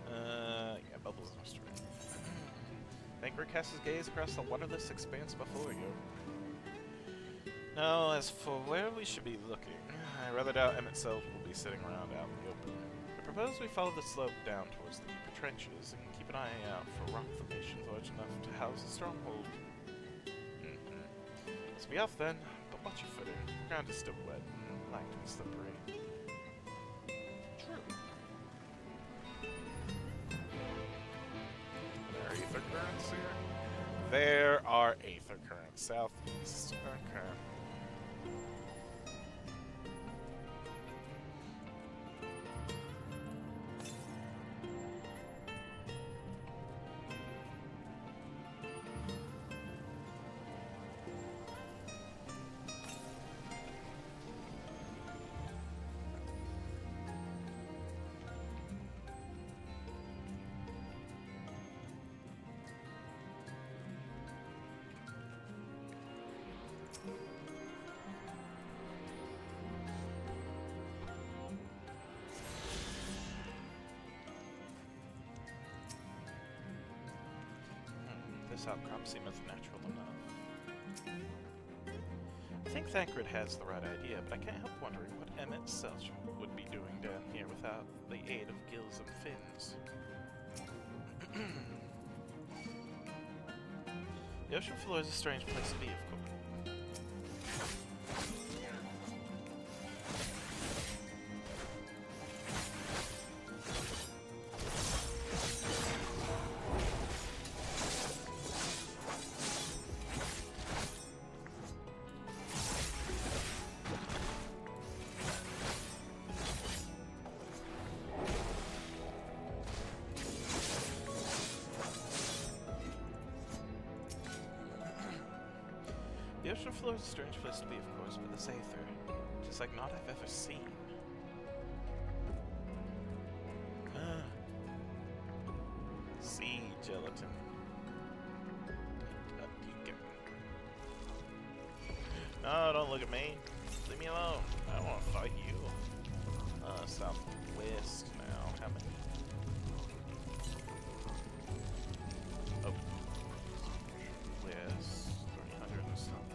[SPEAKER 2] Yeah, bubbles no strength. Thancred casts his gaze across the wonderless expanse before you. Now, as for where we should be looking, I rather doubt Emmett Selch will be sitting around out in the open. I propose we follow the slope down towards the deeper trenches and keep an eye out for rock formations large enough to house a stronghold. Let's be off then, but watch your footing. The ground is still wet and light and slippery. True. Are there aether currents here? There are aether currents southeast. Okay. This outcrop seemeth natural enough. I think Thancred has the right idea, but I can't help wondering what Emmett Selch would be doing down here without the aid of gills and fins. The ocean floor is a strange place to be, of course. The ocean floor is a strange place to be, of course, but this aether, just like naught I've ever seen. Sea gelatin. No, don't look at me. Leave me alone. I don't want to fight you. Southwest now. How many? Oh. West. 300 and something.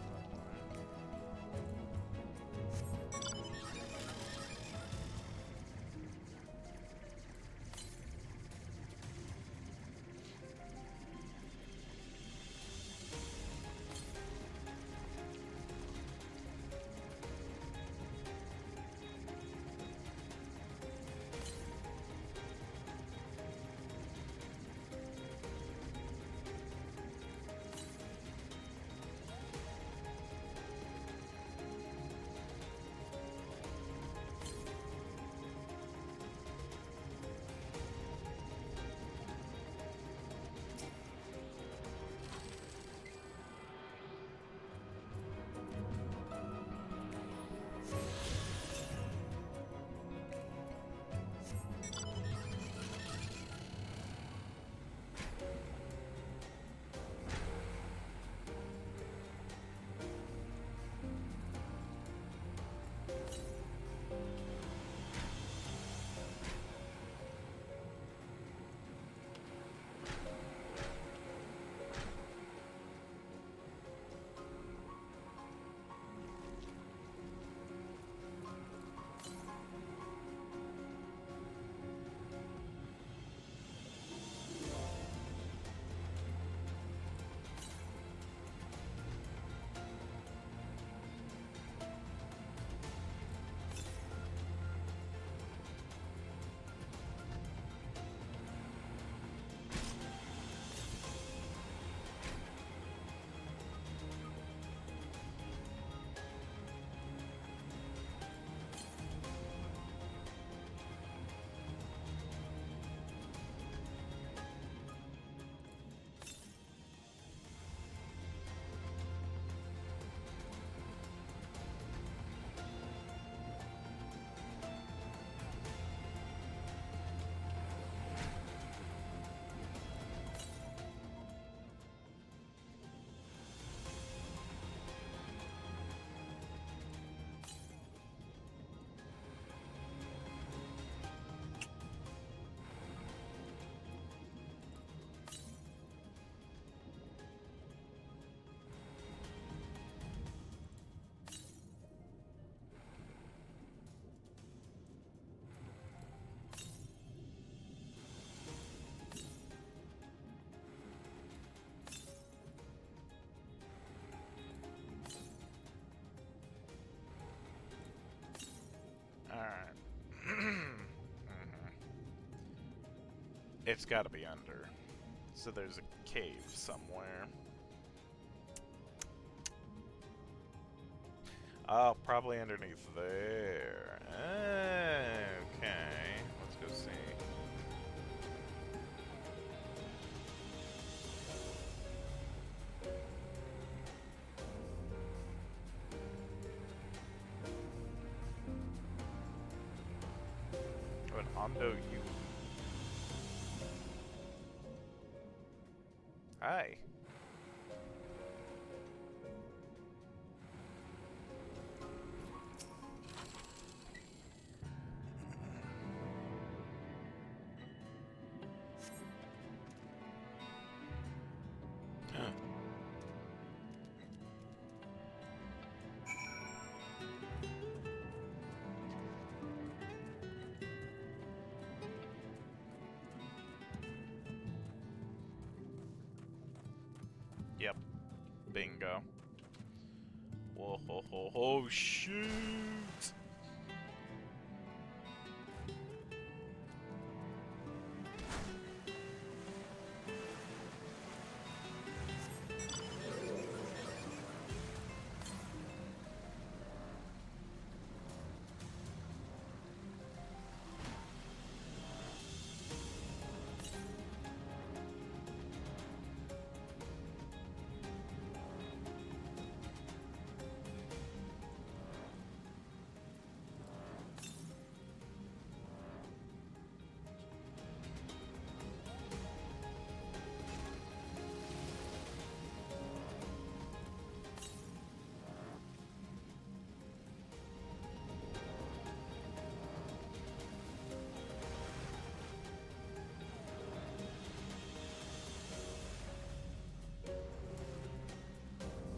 [SPEAKER 2] It's gotta be under. So there's a cave somewhere. Oh, probably underneath there. Okay. Let's go see. Oh, an Ondo U. Hi. Yep. Bingo. Whoa, ho, ho, ho, shoot!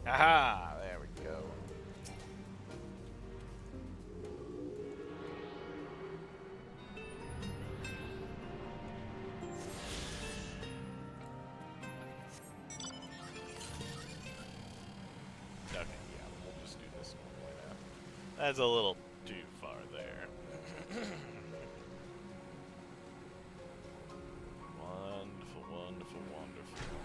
[SPEAKER 2] Aha! There we go. Okay, yeah, we'll just do this normally now. That's a little too far there. Wonderful, wonderful, wonderful.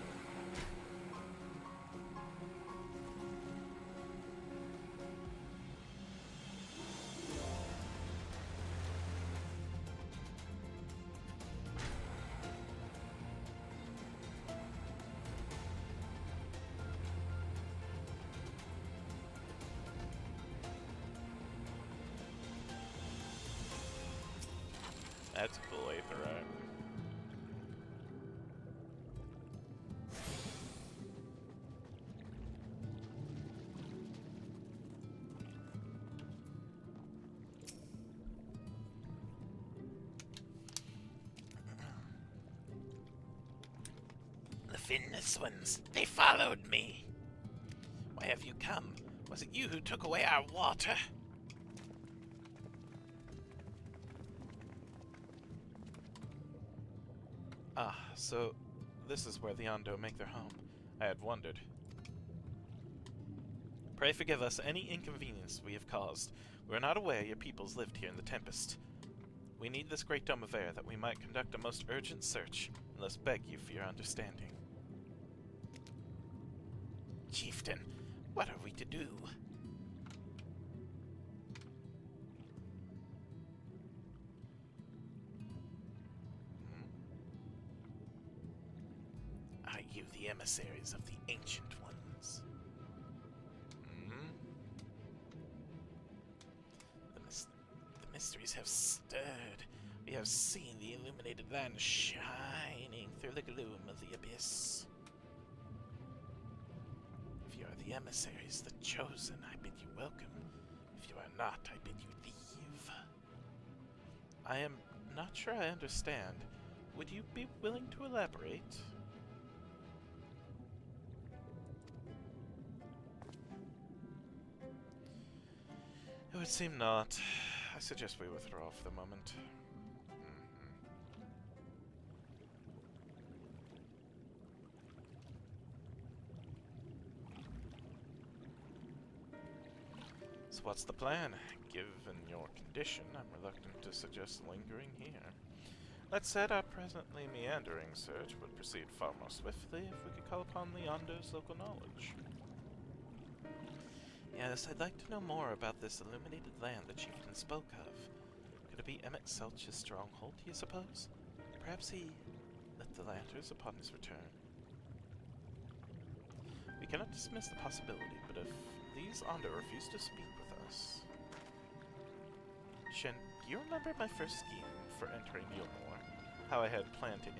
[SPEAKER 2] That's a cool aetherite.
[SPEAKER 1] The finless ones, they followed me. Why have you come? Was it you who took away our water?
[SPEAKER 2] Ah, so this is where the Ondo make their home. I had wondered. Pray forgive us any inconvenience we have caused. We were not aware your peoples lived here in the Tempest. We need this great dome of air that we might conduct a most urgent search, and thus beg you for your understanding.
[SPEAKER 1] Chieftain, what are we to do? Are you the emissaries of the Ancient Ones? The mysteries have stirred. We have seen the illuminated land shining through the gloom of the abyss. If you are the emissaries, the chosen, I bid you welcome. If you are not, I bid you leave.
[SPEAKER 2] I am not sure I understand. Would you be willing to elaborate? It would seem not. I suggest we withdraw for the moment. So what's the plan? Given your condition, I'm reluctant to suggest lingering here. That said, our presently meandering search would proceed far more swiftly if we could call upon the Yonder's local knowledge.
[SPEAKER 1] Yes, I'd like to know more about this illuminated land the chieftain spoke of. Could it be Emmett Selch's stronghold, do you suppose? Perhaps he lit the lanterns upon his return.
[SPEAKER 2] We cannot dismiss the possibility, but if these Yonder refuse to speak with us... Shen, do you remember my first scheme for entering Yulmore? How I had planned to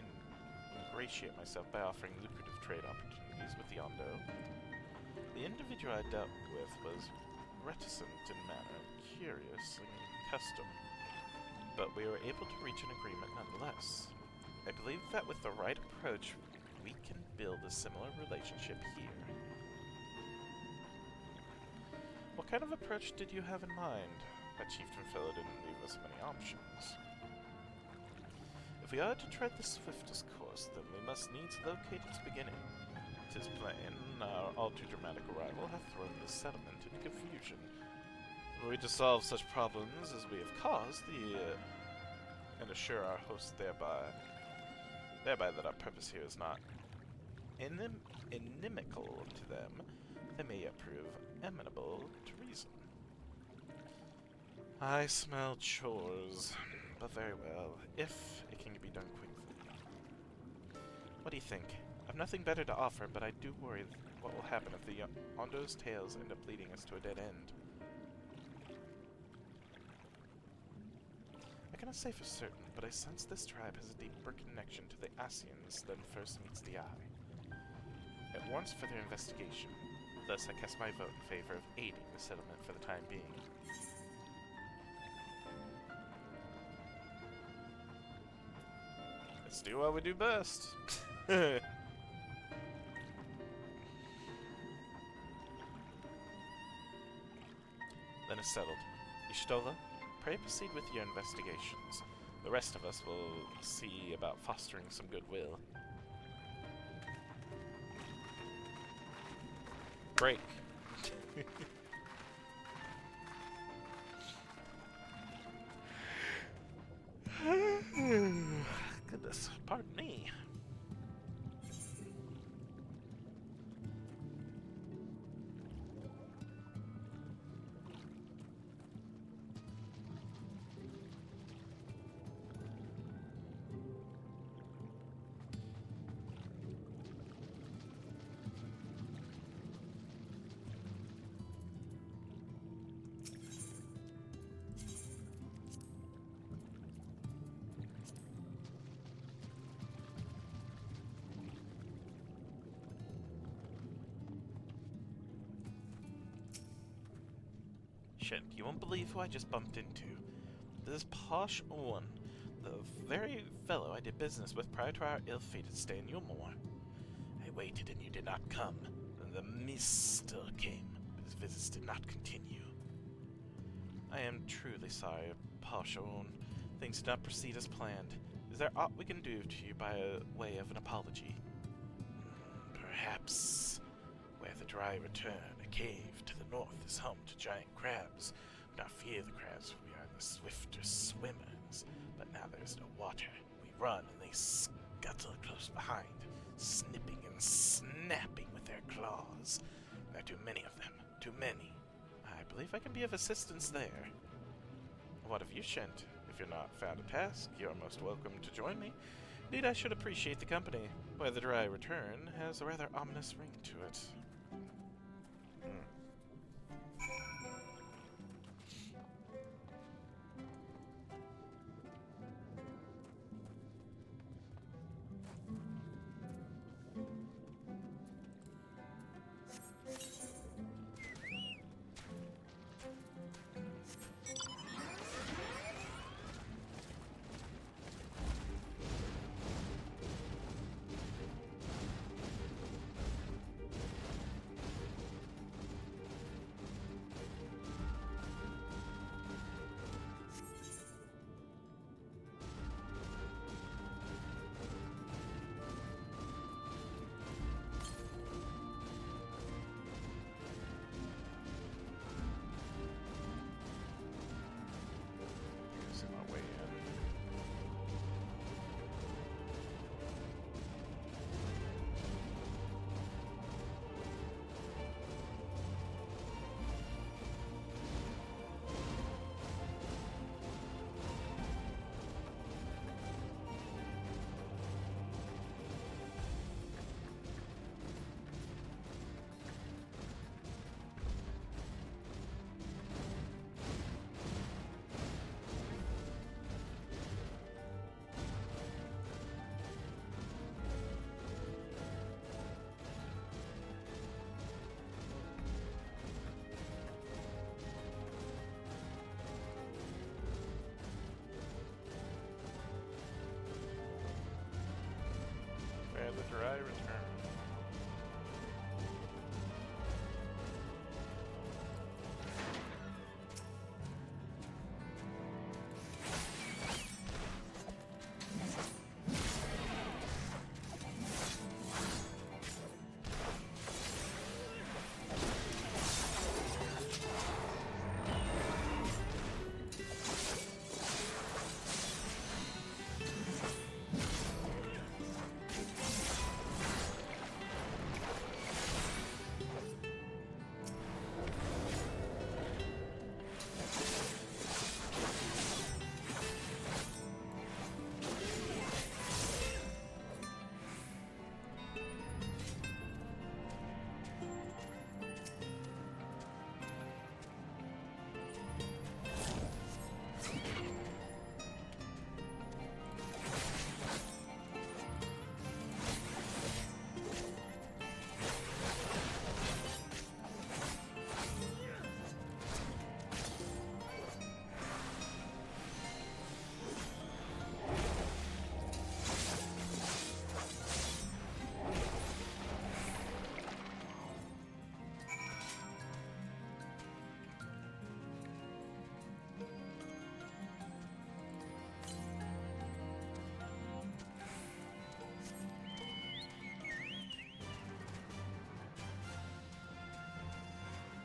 [SPEAKER 2] ingratiate myself by offering lucrative trade opportunities with the Yondo? The individual I dealt with was reticent in manner and curious in custom, but we were able to reach an agreement nonetheless. I believe that with the right approach, we can build a similar relationship here. What kind of approach did you have in mind? That Chieftain fellow didn't leave us many options. If we are to tread the swiftest course, then we must needs locate its beginning. 'Tis plain, our all too dramatic arrival hath thrown this settlement into confusion. Were we to solve such problems as we have caused, and assure our hosts thereby that our purpose here is not inimical to them, they may yet prove amenable to reason. I smell chores, but very well, if it can be done quickly. What do you think? I've nothing better to offer, but I do worry what will happen if the Yondo's tales end up leading us to a dead end. I cannot say for certain, but I sense this tribe has a deeper connection to the Asians than first meets the eye. It warrants further investigation. Thus, I cast my vote in favor of aiding the settlement for the time being. Let's do what we do best. Then it's settled. Y'shtola, pray proceed with your investigations. The rest of us will see about fostering some goodwill. Break. Goodness, pardon me. Shit, you won't believe who I just bumped into. This posh one, the very fellow I did business with prior to our ill-fated stay in Yulmore. I waited and you did not come. And the mist still came, but his visits did not continue. I am truly sorry, posh one. Things did not proceed as planned. Is there aught we can do to you by way of an apology? Perhaps where the dry return, a cave to the north is home to giant crabs. Do not fear the crabs, we are the swifter swimmers. But now there is no water. We run and they scuttle close behind, snipping and snapping with their claws. There are too many of them, too many. I believe I can be of assistance there. What of you, Shent? If you're not found a task, you are most welcome to join me. Indeed, I should appreciate the company. Where the dry return has a rather ominous ring to it.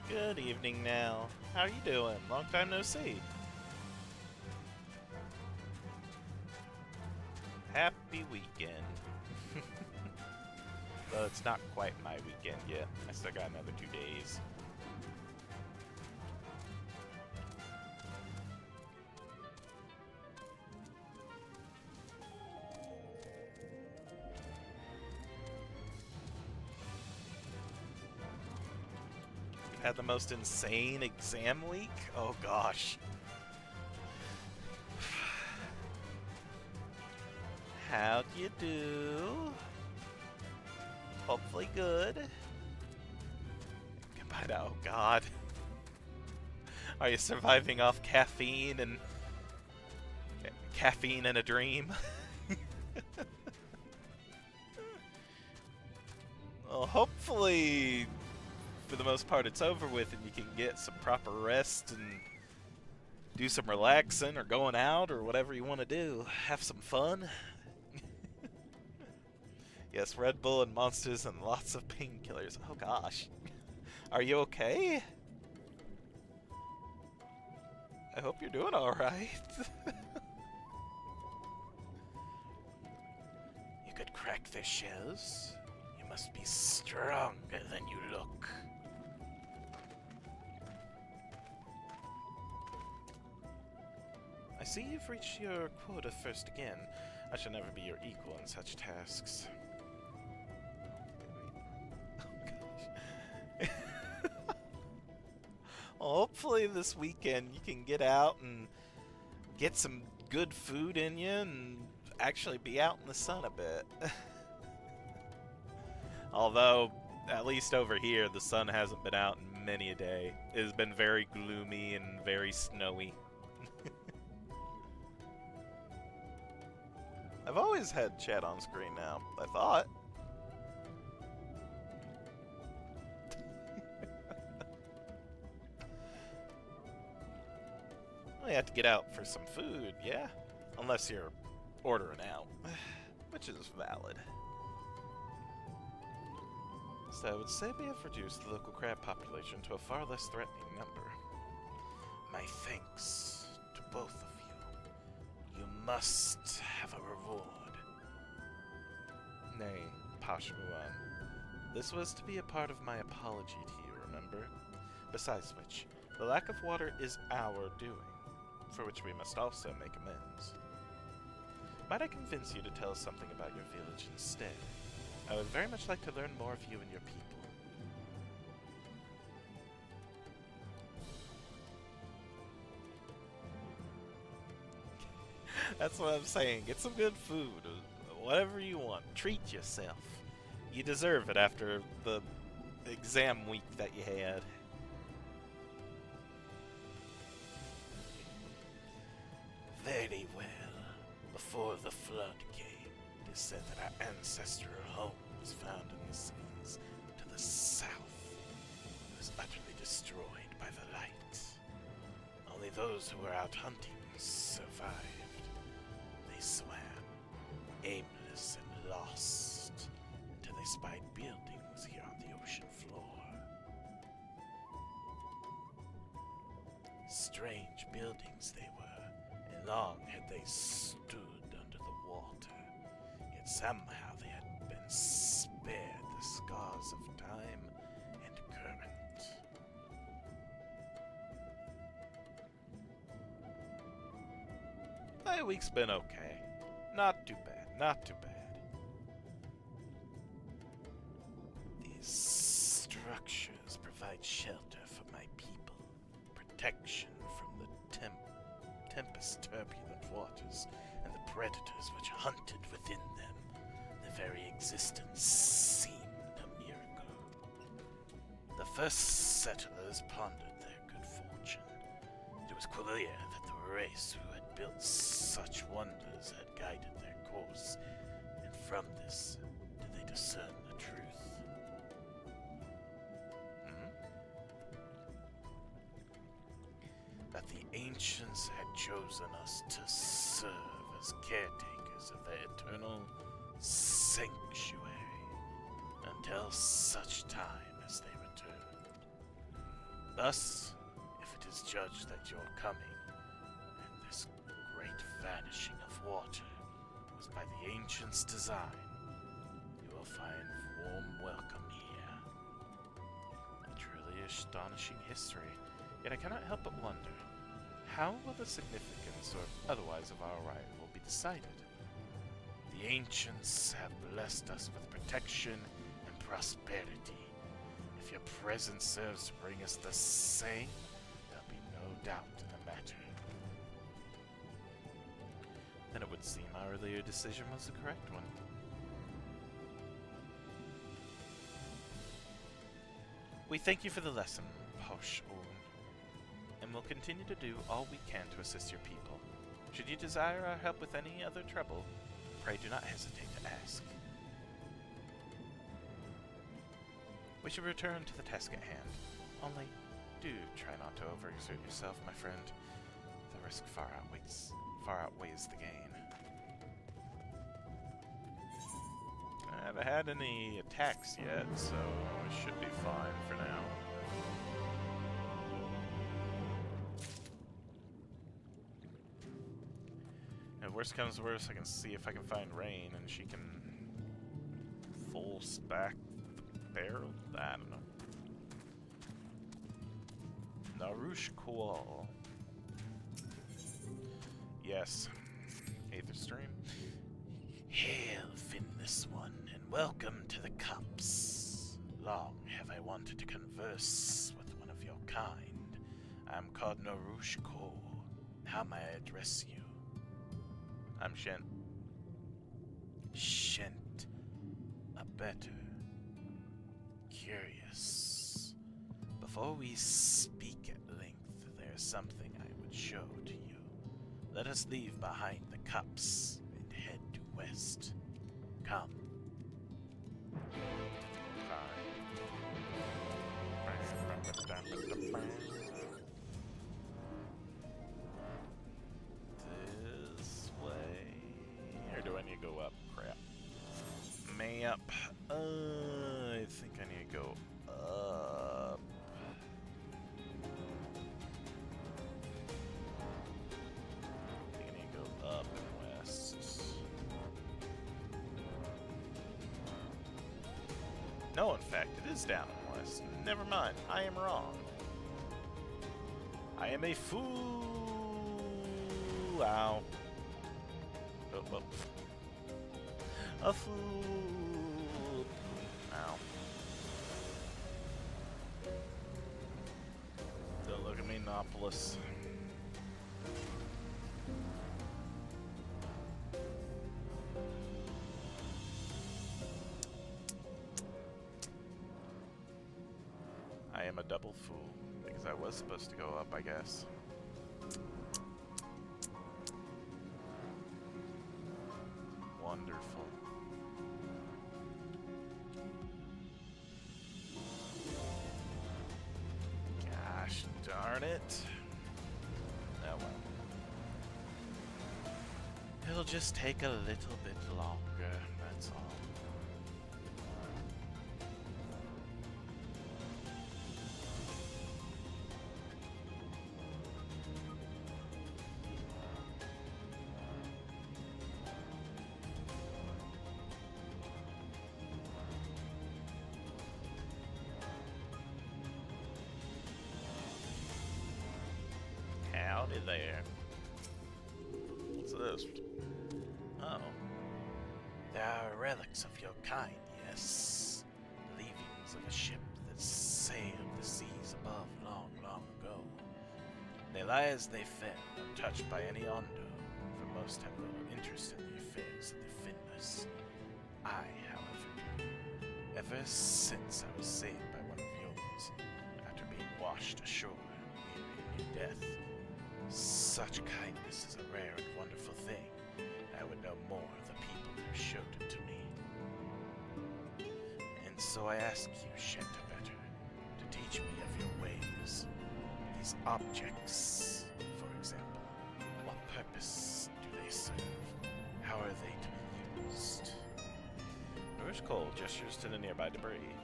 [SPEAKER 1] Good evening now. How are you doing? Long time no see. Happy weekend. Well, it's not quite my weekend yet. I still got another 2 days. Had the most insane exam week? Oh gosh. How'd you do? Hopefully good. Goodbye. Oh god. Are you surviving off caffeine and a dream? Well, hopefully for the most part it's over with and you can get some proper rest and do some relaxing or going out or whatever you want to do. Have some fun. Yes, Red Bull and monsters and lots of painkillers. Oh gosh. Are you okay? I hope you're doing alright. You could crack their shells. You must be stronger than you look. I see you've reached your quota first again. I shall never be your equal in such tasks. Well, hopefully this weekend you can get out and get some good food in you and actually be out in the sun a bit. Although, at least over here, the sun hasn't been out in many a day. It has been very gloomy and very snowy. I've always had chat on screen now, I thought. Well, you have to get out for some food, yeah? Unless you're ordering out, which is valid. So I would say we have reduced the local crab population to a far less threatening number. My thanks to both of you. You must have a reward. Nay, Pashuan. This was to be a part of my apology to you, remember? Besides which, the lack of water is our doing, for which we must also make amends. Might I convince you to tell us something about your village instead? I would very much like to learn more of you and your people. That's what I'm saying. Get some good food. Whatever you want. Treat yourself. You deserve it after the exam week that you had. Very well. Before the flood came, it is said that our ancestral home was found in the seas to the south. It was utterly destroyed by the light. Only those who were out hunting survived. They swam, aimless and lost, until they spied buildings here on the ocean floor. Strange buildings they were, and long had they stood under the water, yet somehow they had been spared the scars of time and current. My week's been okay. Not too bad, not too bad. These structures provide shelter for my people, protection from the tempest's turbulent waters, and the predators which hunted within them. Their very existence seemed a miracle. The first settlers pondered their good fortune. It was clear that the race who had built such wonders had guided their course, and from this did they discern the truth. That the ancients had chosen us to serve as caretakers of their eternal sanctuary until such time as they returned.
[SPEAKER 2] Thus, if it is judged that your coming, and this great vanishing of water, was by the ancients' design, you will find warm welcome here. A truly astonishing history, yet I cannot help but wonder, how will the significance or otherwise of our arrival be decided? The ancients have blessed us with protection and prosperity. If your presence serves to bring us the same, there'll be no doubt in the matter. Then it would seem our earlier decision was the correct one. We thank you for the lesson, Posh Owen, and will continue to do all we can to assist your people. Should you desire our help with any other trouble, pray do not hesitate to ask. We should return to the task at hand. Only, do try not to overexert yourself, my friend. The risk far outweighs the gain. I haven't had any attacks yet, so it should be fine for now. If worst comes to worst, I can see if I can find Rain and she can full stack the barrel? I don't know. Narush Kual. Yes. Aether Stream. Hail, Finless One, and welcome to the Cups. Long have I wanted to converse with one of your kind. I am called Narush Kual. How may I address you? I'm Shent. Shent. A better. Curious. Before we speak at length, there's something I would show to you. Let us leave behind the cups and head due west. Come. This way. Or do I need to go up? Crap. Map. I think I need to go up. I think I need to go up and west. No, in fact, it is down and west. Never mind, I am wrong. I am a fool. Ow. Oh, oh. A fool. Ow. Don't look at me, Nopolis. I am a double fool, because I was supposed to go up, I guess. Wonderful. Gosh darn it. Oh well. It'll just take a little bit longer, that's all. Howdy there. What's this? Oh. There are relics of your kind, yes. Leavings of a ship that sailed the seas above long, long ago. They lie as they fell, untouched by any Ondo, for most have little interest in the affairs of the Finless. I, however, do. Ever since I was saved by one of yours, after being washed ashore, weary in death. Such kindness is a rare and wonderful thing. I would know more of the people who showed it to me. And so I ask you, Shantabetter, to teach me of your ways. These objects, for example, what purpose do they serve? How are they to be used? Nourish Cole gestures to the nearby debris.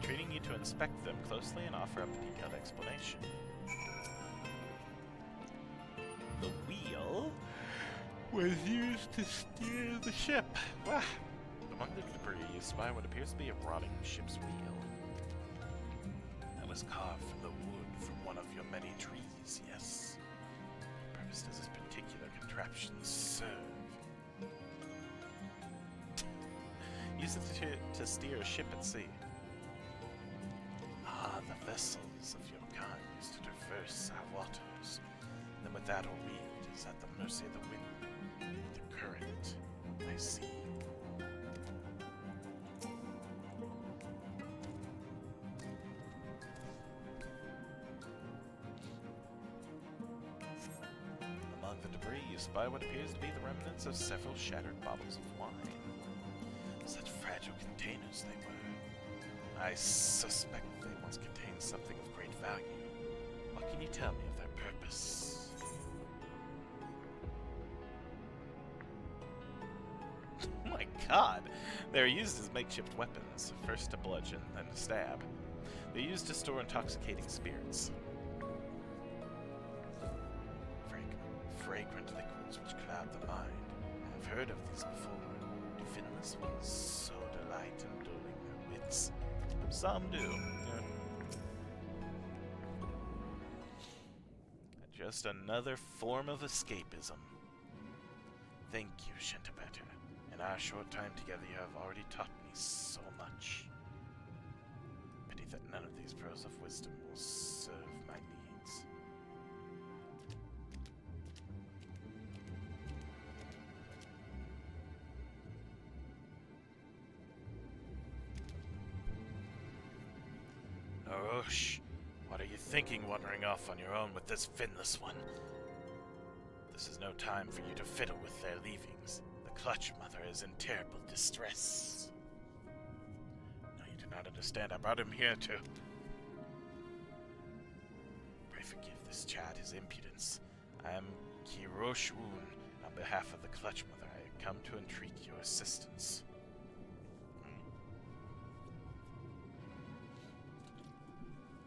[SPEAKER 2] treating you to inspect them closely and offer up a detailed explanation. The wheel was used to steer the ship. Wah. Among the debris, you spy what appears to be a rotting ship's wheel. That was carved from the wood from one of your many trees, yes. What purpose does this particular contraption serve? Use it to steer a ship at sea. Ah, the vessels of your kind used to traverse our waters. Then with that or wind is at the mercy of the wind. The current, I see. Among the debris you spy what appears to be the remnants of several shattered bottles of wine. Such fragile containers they were. I suspect they once contained something of great value. What can you tell me of their purpose? Oh my god! They're used as makeshift weapons, first to bludgeon, then to stab. They're used to store intoxicating spirits. Fragrant liquids which cloud the mind. I've heard of these before. Do finless ones so delight in dulling their wits? Some do. Just another form of escapism. Thank you, Shintabetter. In our short time together, you have already taught me so much. Pity that none of these pearls of wisdom will serve my needs. Narosh, what are you thinking wandering off on your own with this finless one? This is no time for you to fiddle with their leavings. The Clutch Mother is in terrible distress. No, you do not understand. I brought him here to... Pray forgive this child his impudence. I am Kiroshun. On behalf of the Clutch Mother, I have come to entreat your assistance.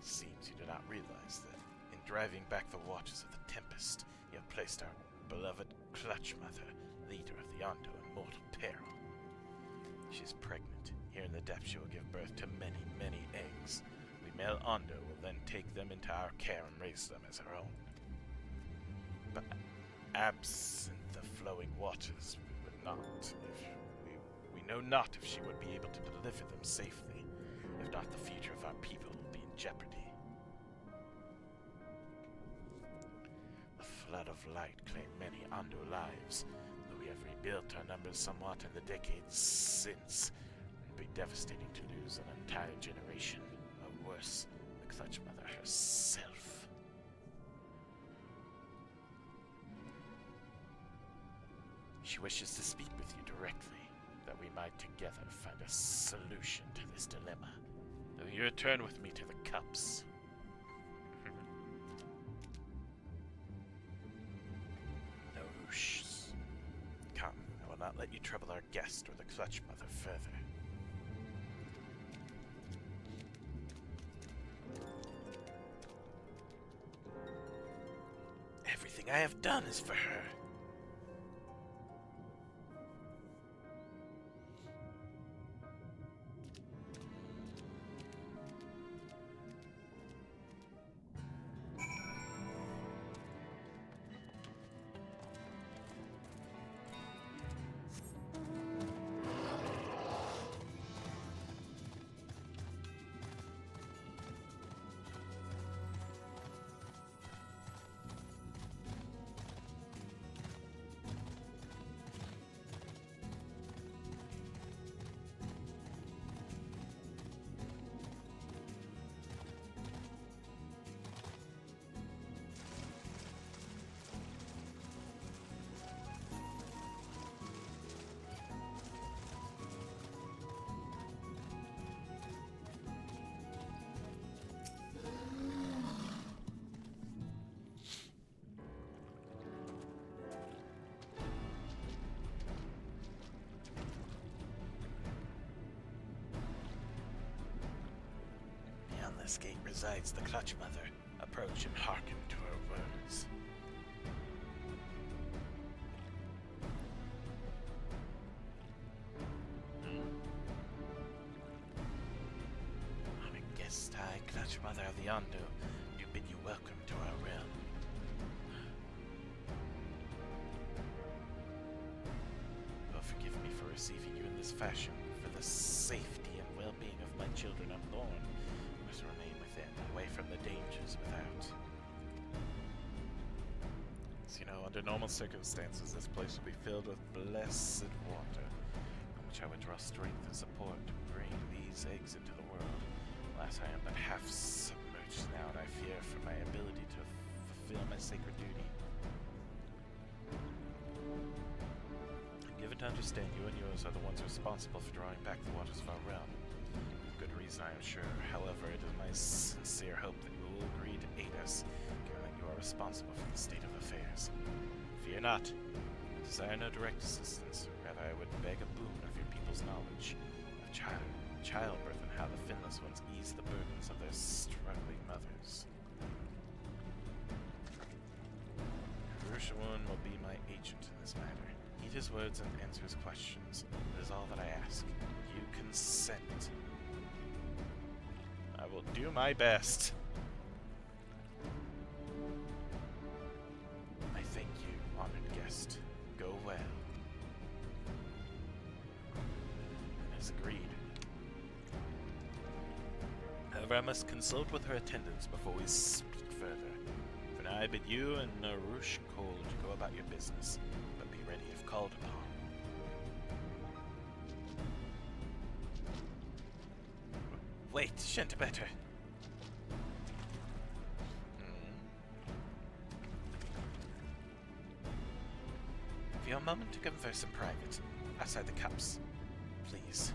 [SPEAKER 2] Seems you do not realize that in driving back the waters of the Tempest, you have placed our beloved Clutch Mother, leader of the Ondo, in mortal peril. She is pregnant. Here in the depths she will give birth to many, many eggs. We male Ondo will then take them into our care and raise them as our own. But absent the flowing waters, we would not. We know not if she would be able to deliver them safely. If not, the future of our people will be in jeopardy. The flood of light claimed many Ondo lives, though we have rebuilt our numbers somewhat in the decades since. It would be devastating to lose an entire generation, or worse, the Clutch Mother herself. She wishes to speak with you directly, that we might together find a solution to this dilemma. Will you return with me to the cups? No, shh. Come, I will not let you trouble our guest or the Clutch Mother further. Everything I have done is for her.
[SPEAKER 1] this gate resides the Clutch Mother. Approach and hearken to her words. I, Clutch Mother of the Ondo, do bid you welcome to our realm. Oh, forgive me for receiving you in this fashion. For the safety and well-being of my children unborn, I must remain within, away from the dangers without.
[SPEAKER 2] So, you know, under normal circumstances, this place would be filled with blessed water, from which I would draw strength and support to bring these eggs into the world. Alas, I am but half submerged now, and I fear for my ability to fulfill my sacred duty. I'm given to understand you and yours are the ones responsible for drawing back the waters of our realm. With good reason, I am sure. However, it is my sincere hope that you will agree to aid us, given that you are responsible for the state of affairs. Fear not. I desire no direct assistance. Rather, I would beg a boon of your people's knowledge of childbirth and how the finless ones ease the burdens of their struggling mothers. Urushawan will be my agent in this matter. Heed his words and answer his questions. That is all that I ask. You consent. I will do my best. I thank you, honored guest. Go well. As agreed. However, I must consult with her attendants before we speak further. For now, I bid you and Narush Cole to go about your business, but be ready if called upon.
[SPEAKER 1] Wait, Shantabetter. For your moment to converse in private, outside the cups, please.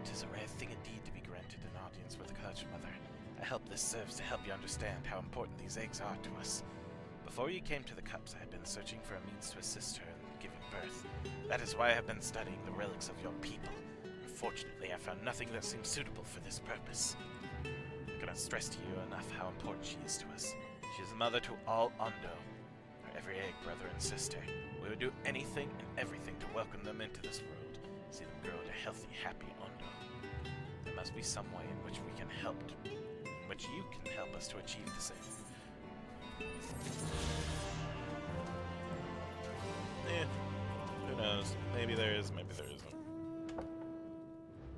[SPEAKER 1] Tis a rare thing indeed to be granted an audience with the Clutch Mother. I hope this serves to help you understand how important these eggs are to us. Before you came to the cups, I had been searching for a means to assist her in giving birth. That is why I have been studying the relics of your people. Unfortunately, I found nothing that seemed suitable for this purpose. I cannot stress to you enough how important she is to us. She is the mother to all Ondo, our every egg brother and sister. We would do anything and everything to welcome them into this world, see them grow to healthy, happy Ondo. There must be some way in which we can help, in which you can help us to achieve the same.
[SPEAKER 2] Who knows? Maybe there is, maybe there isn't.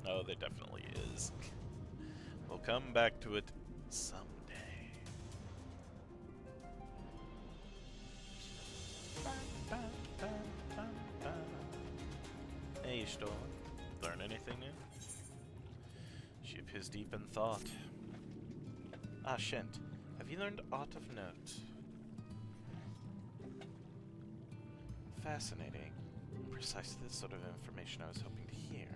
[SPEAKER 2] Oh, there definitely is. We'll come back to it someday. Hey, Storm. Learn anything new? She appears deep in thought. Ah, Shent. Have you learned aught of note? Fascinating. Precisely the sort of information I was hoping to hear.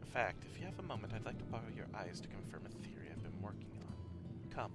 [SPEAKER 2] In fact, if you have a moment, I'd like to borrow your eyes to confirm a theory I've been working on. Come.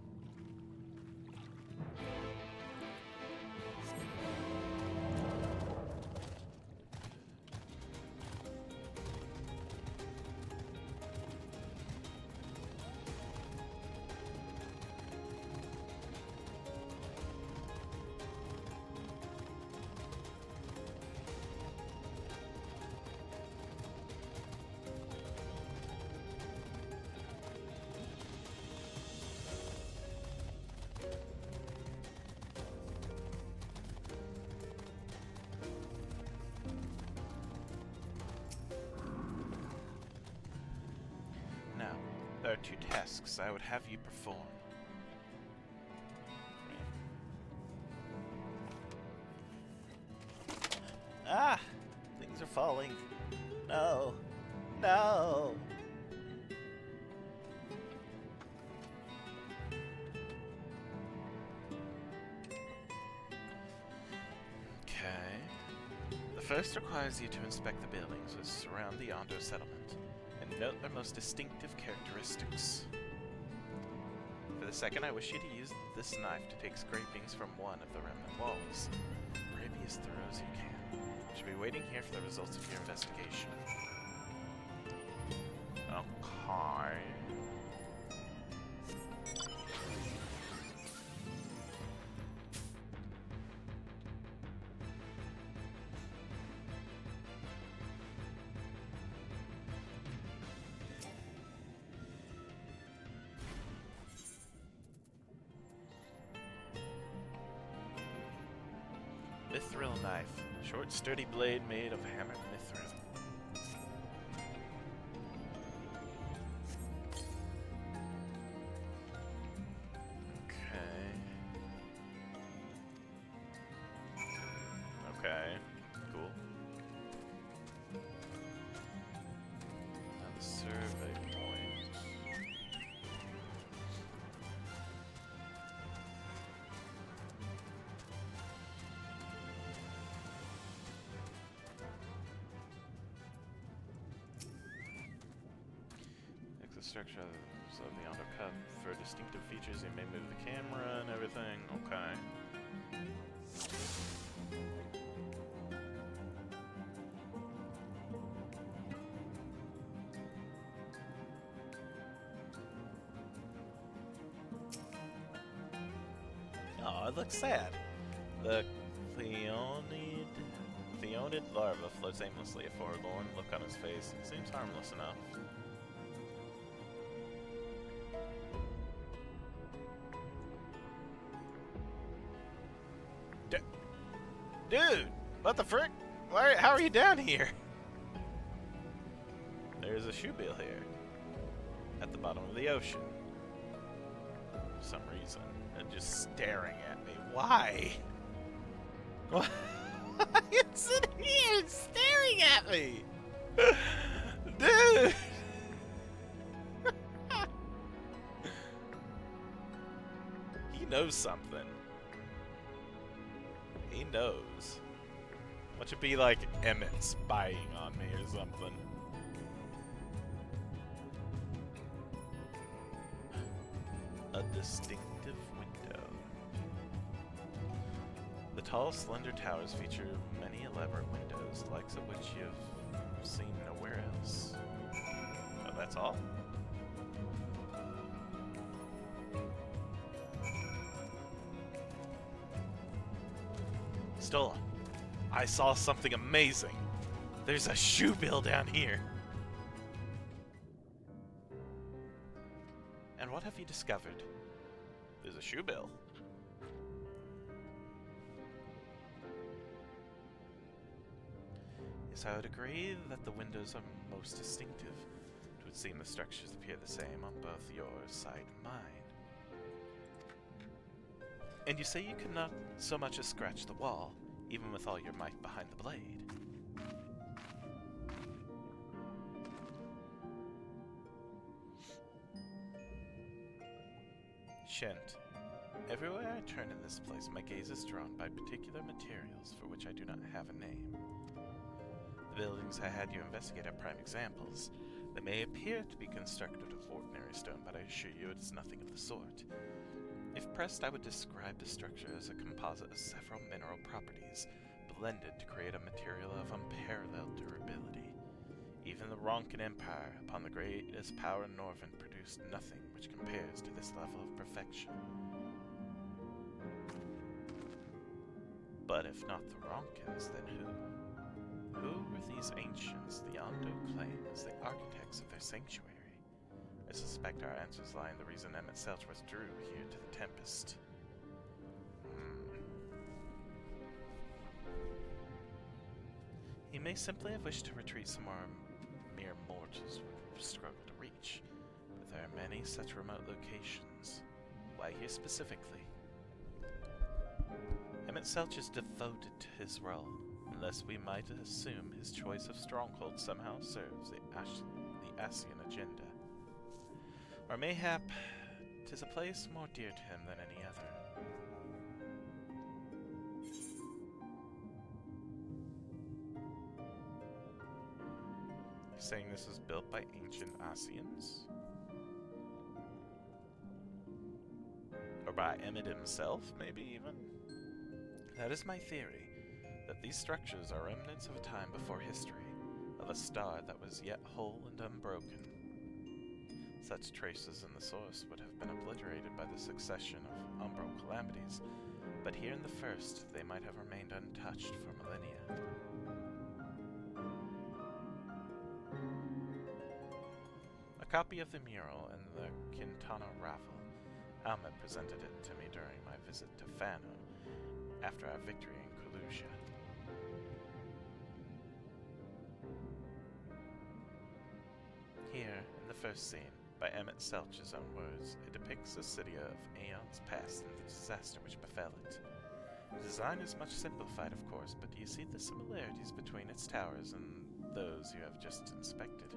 [SPEAKER 2] There are two tasks I would have you perform.
[SPEAKER 1] No. Okay. The first requires you to inspect the buildings that surround the Ondo settlement and note their most distinctive characteristics. For the second, I wish you to use this knife to take scrapings from one of the remnant walls. Be as thorough as you can. I should be waiting here for the results of your investigation. Okay. Mithril knife. Short, sturdy blade made of hammered mithril. Okay. Cool. Now the survey point. The structure of the undercut for distinctive features. You may move the camera and everything. Okay. Oh, it looks sad. The Theonid larva floats aimlessly, a forlorn look on his face. It seems harmless enough. Dude, what the frick? How are you down here? There's a shoebill here. At the bottom of the ocean. For some reason. And just staring at me. Why? Why is it here staring at me? Dude! He knows something. He knows. What should be like Emmett spying on me or something? A distinctive window. The tall, slender towers feature many elaborate windows, the likes of which you've seen nowhere else. Oh, that's all? Stola, I saw something amazing. There's a shoebill down here. And what have you discovered? There's a shoebill. Yes, I would agree that the windows are most distinctive. It would seem the structures appear the same on both your side and mine. And you say you could not so much as scratch the wall, even with all your might behind the blade. Shent. Everywhere I turn in this place, my gaze is drawn by particular materials for which I do not have a name. The buildings I had you investigate are prime examples. They may appear to be constructed of ordinary stone, but I assure you it is nothing of the sort. If pressed, I would describe the structure as a composite of several mineral properties, blended to create a material of unparalleled durability. Even the Ronkin Empire, upon the greatest power in Norvin, produced nothing which compares to this level of perfection. But if not the Ronkins, then who? Who were these ancients the Ondo claim as the architects of their sanctuary? I suspect our answers lie in the reason Emmett Selchworth drew here to the Tempest. He may simply have wished to retreat somewhere mere mortals would struggle to reach, but there are many such remote locations. Why here specifically? Emmett Selch is devoted to his role, and
[SPEAKER 2] unless we might assume his choice of stronghold somehow serves the Ascian agenda. Or mayhap 'tis a place more dear to him than any other. You're saying this was built by ancient Ascians? Or by Emmett himself, maybe even? That is my theory, that these structures are remnants of a time before history, of a star that was yet whole and unbroken. Such traces in the source would have been obliterated by the succession of umbral calamities, but here in the first they might have remained untouched for millennia. A copy of the mural in the Quintana ravel. Alma presented it to me during my visit to Fano, after our victory in Kalusia. Here, in the first scene, by Emmett Selch's own words, it depicts a city of aeons past and the disaster which befell it. The design is much simplified, of course, but do you see the similarities between its towers and those you have just inspected?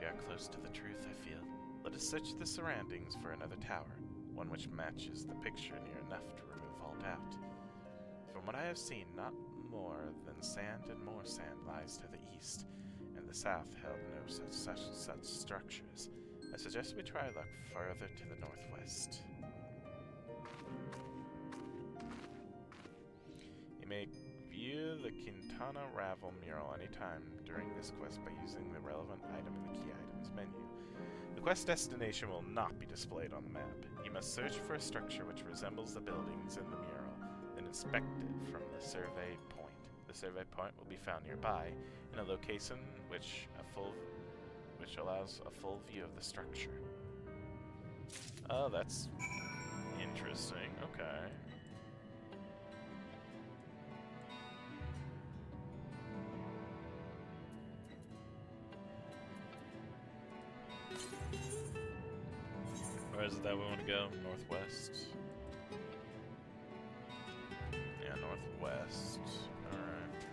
[SPEAKER 2] We are close to the truth, I feel. Let us search the surroundings for another tower, one which matches the picture near enough to remove all doubt. From what I have seen, not more than sand and more sand lies to the east, and the south held no such structures. I suggest we try luck further to the northwest. You may view the Quintana Ravel mural anytime during this quest by using the relevant item in the Key Items menu. The quest destination will not be displayed on the map. You must search for a structure which resembles the buildings in the mural, then inspect it from the survey point. The survey point will be found nearby, in a location which allows a full view of the structure. Oh, that's interesting. Okay. Where is it that we want to go? Northwest? Yeah, northwest. Alright.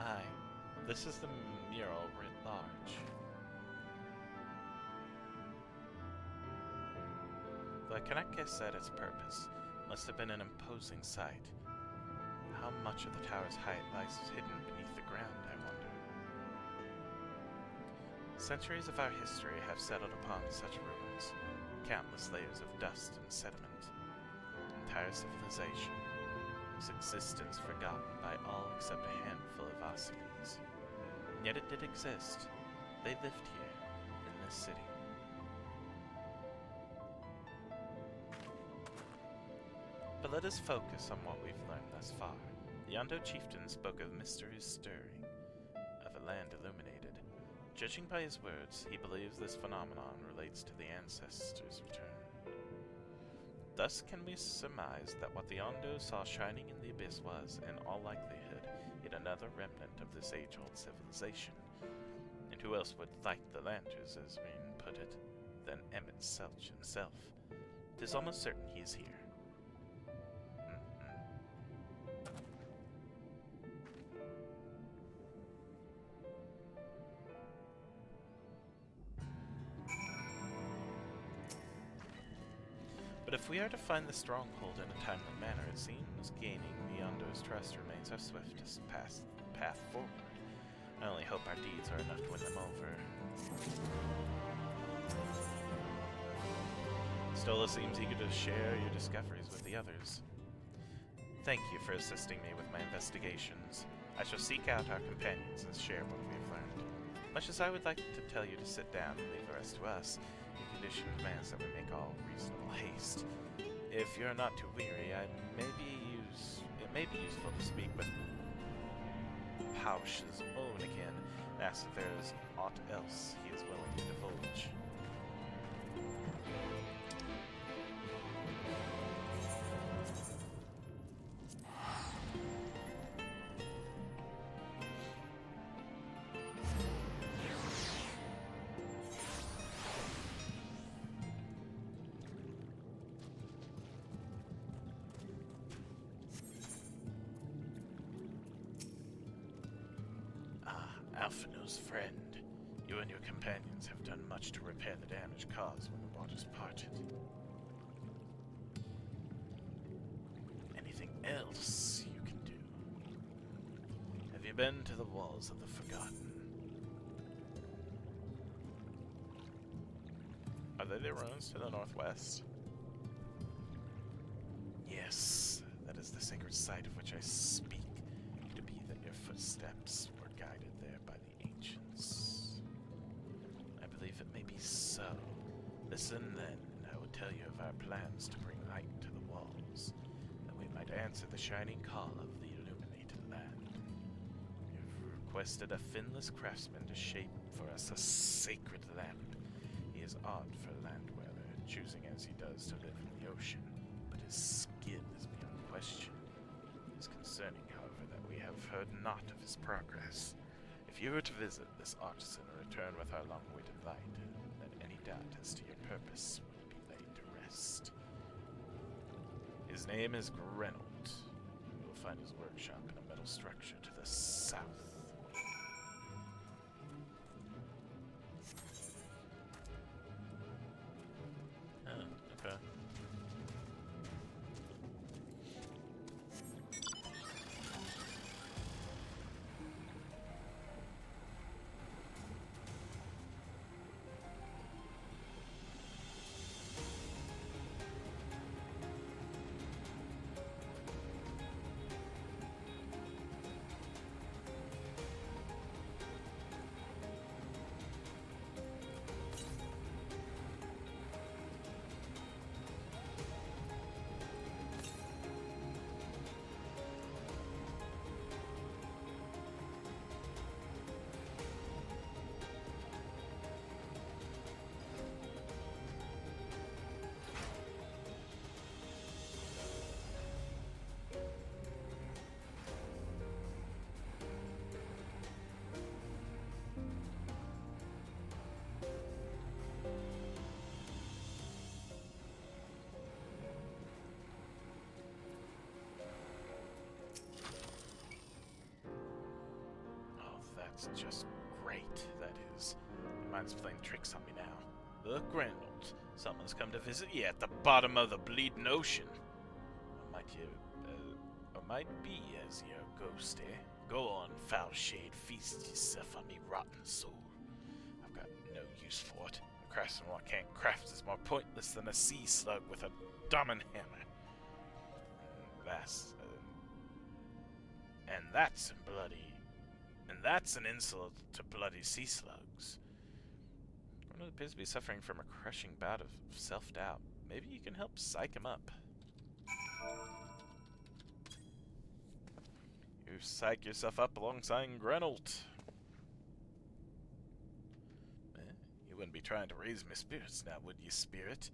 [SPEAKER 2] Aye, this is the mural writ large. Though I cannot guess at its purpose, must have been an imposing sight. How much of the tower's height lies hidden beneath the ground, I wonder. Centuries of our history have settled upon such ruins, countless layers of dust and sediment. Entire civilization, whose existence forgotten by all except a handful of Ascians. Yet it did exist. They lived here, in this city. But let us focus on what we've learned thus far. The The Yondu chieftain spoke of mysteries stirring, of a land illuminated. Judging by his words, he believes this phenomenon relates to the ancestors' return. Thus can we surmise that what the Yondu saw shining in the abyss was, in all likelihood, yet another remnant of this age-old civilization. And who else would fight the Lanters, as Reen put it, than Emmett Selch himself? 'Tis almost certain he is here. But if we are to find the stronghold in a timely manner, it seems gaining the Yondu's trust remains our swiftest path forward. I only hope our deeds are enough to win them over. Stola seems eager to share your discoveries with the others. Thank you for assisting me with my investigations. I shall seek out our companions and share what we have learned. Much as I would like to tell you to sit down and leave the rest to us, in condition demands that we make all reasonable haste. If you're not too weary, it may be useful to speak with Pausch's own again, and ask if there is aught else he is willing to divulge. Alphino's friend, you and your companions have done much to repair the damage caused when the waters parted. Anything else you can do? Have you been to the walls of the Forgotten? Are they the ruins to the northwest? Yes, that is the sacred site of which I speak. To be that your footsteps were guided there by the ancients. I believe it may be so. Listen then, and I will tell you of our plans to bring light to the walls, that we might answer the shining call of the illuminated land. You've requested a finless craftsman to shape for us a sacred lamp. He is odd for a land dweller, choosing as he does to live in the ocean, but his skill is beyond question. It is concerning, however, that we have heard naught of his progress. If you were to visit this artisan and return with our long-awaited light, then any doubt as to your purpose would be laid to rest. His name is Grenold. You will find his workshop in a metal structure to the south. Okay. That's just great, that is. Your mind's playing tricks on me now. Look, Grenold, someone's come to visit you at the bottom of the bleeding ocean. Or might be as your ghost, eh? Go on, foul shade, feast yourself on me rotten soul. I've got no use for it. A craftsman what can't craft is more pointless than a sea slug with a diamond hammer. That's an insult to bloody sea slugs. One appears to be suffering from a crushing bout of self-doubt. Maybe you can help psych him up. psych yourself up alongside Grenold. You wouldn't be trying to raise my spirits now, would you, spirit?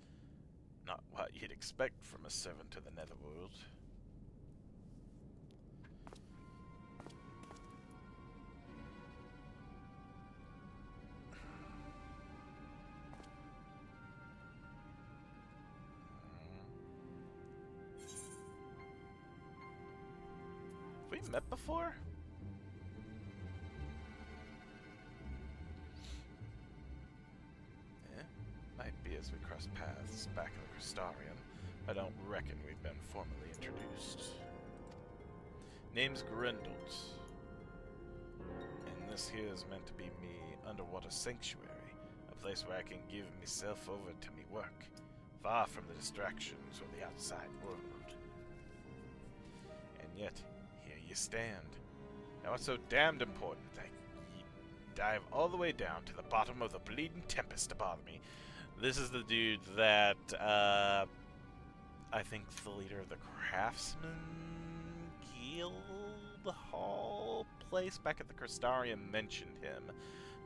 [SPEAKER 2] Not what you'd expect from a servant of the Netherworld. Have we met before? Might be as we cross paths back in the Crystarium. I don't reckon we've been formally introduced. Name's Grendelt. And this here is meant to be me underwater sanctuary. A place where I can give myself over to me work. Far from the distractions of the outside world. And yet, here you stand. Now what's so damned important that you dive all the way down to the bottom of the bleeding tempest to bother me? This is the dude that, I think the leader of the Craftsman Guild Hall place back at the Crystarium mentioned him.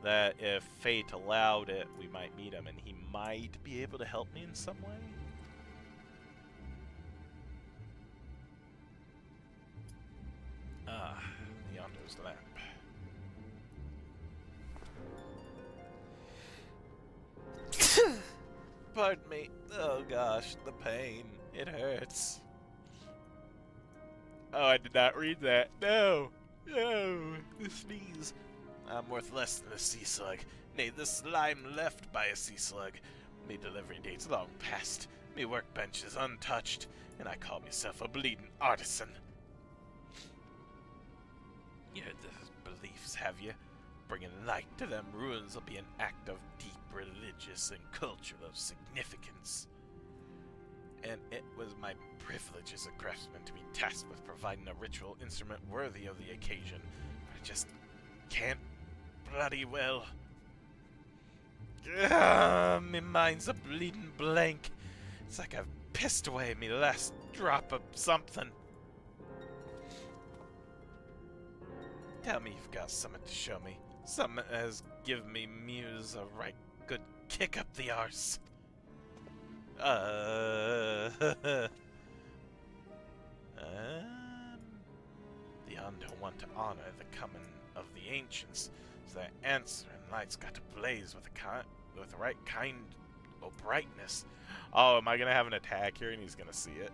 [SPEAKER 2] That if fate allowed it, we might meet him and he might be able to help me in some way. Ah, Leondo's lamp. Pardon me. Oh gosh, the pain. It hurts. Oh, I did not read that. No! No! The sneeze. I'm worth less than a sea slug. Nay, the slime left by a sea slug. Me delivery date's long past. Me workbench is untouched. And I call myself a bleeding artisan. You heard the beliefs, have you? Bringing light to them ruins will be an act of deep religious and cultural significance. And it was my privilege as a craftsman to be tasked with providing a ritual instrument worthy of the occasion. But I just can't bloody well. Me mind's a bleeding blank. It's like I've pissed away me last drop of something. Tell me you've got something to show me. Something that has given me muse a right good kick up the arse. The Undo want to honor the coming of the ancients, so their answer and light's got to blaze with the right kind of brightness. Oh, am I gonna have an attack here and he's gonna see it?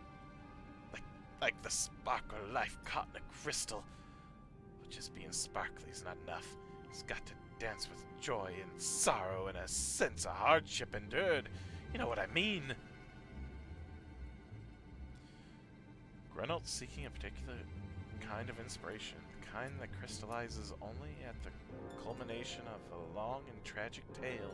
[SPEAKER 2] Like the sparkle of life caught in a crystal. But just being sparkly is not enough. It's got to dance with joy and sorrow and a sense of hardship endured. You know what I mean. Grenold's seeking a particular kind of inspiration, the kind that crystallizes only at the culmination of a long and tragic tale.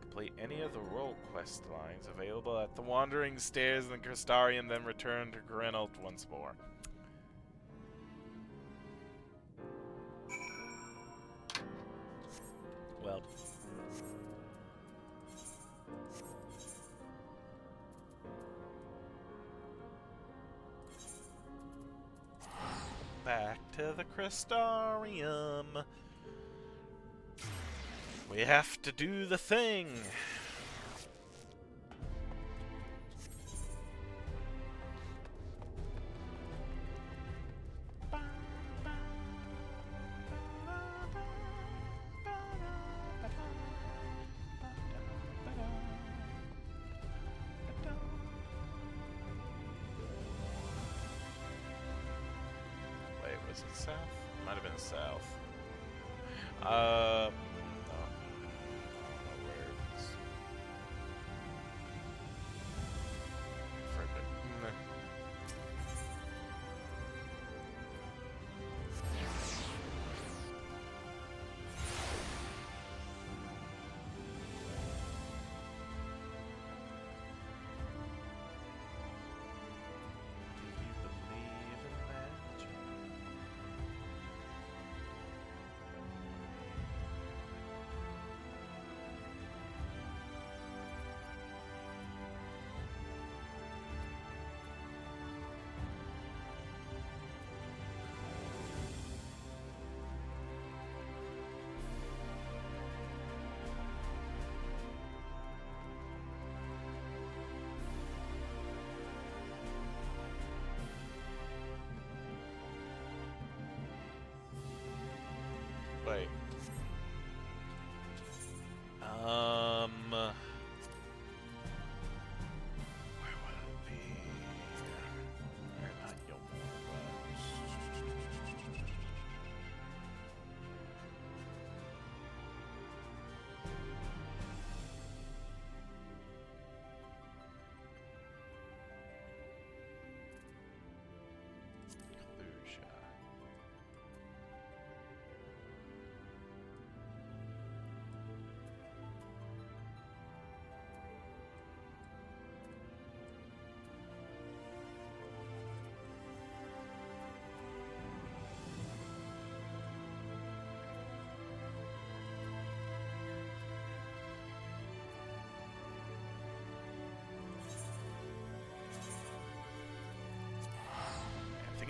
[SPEAKER 2] Complete any of the role quest lines available at the Wandering Stairs in the Crystarium, then return to Grenold once more. Well, back to the Crystarium. We have to do the thing. Wait, was it south? Might have been south. No.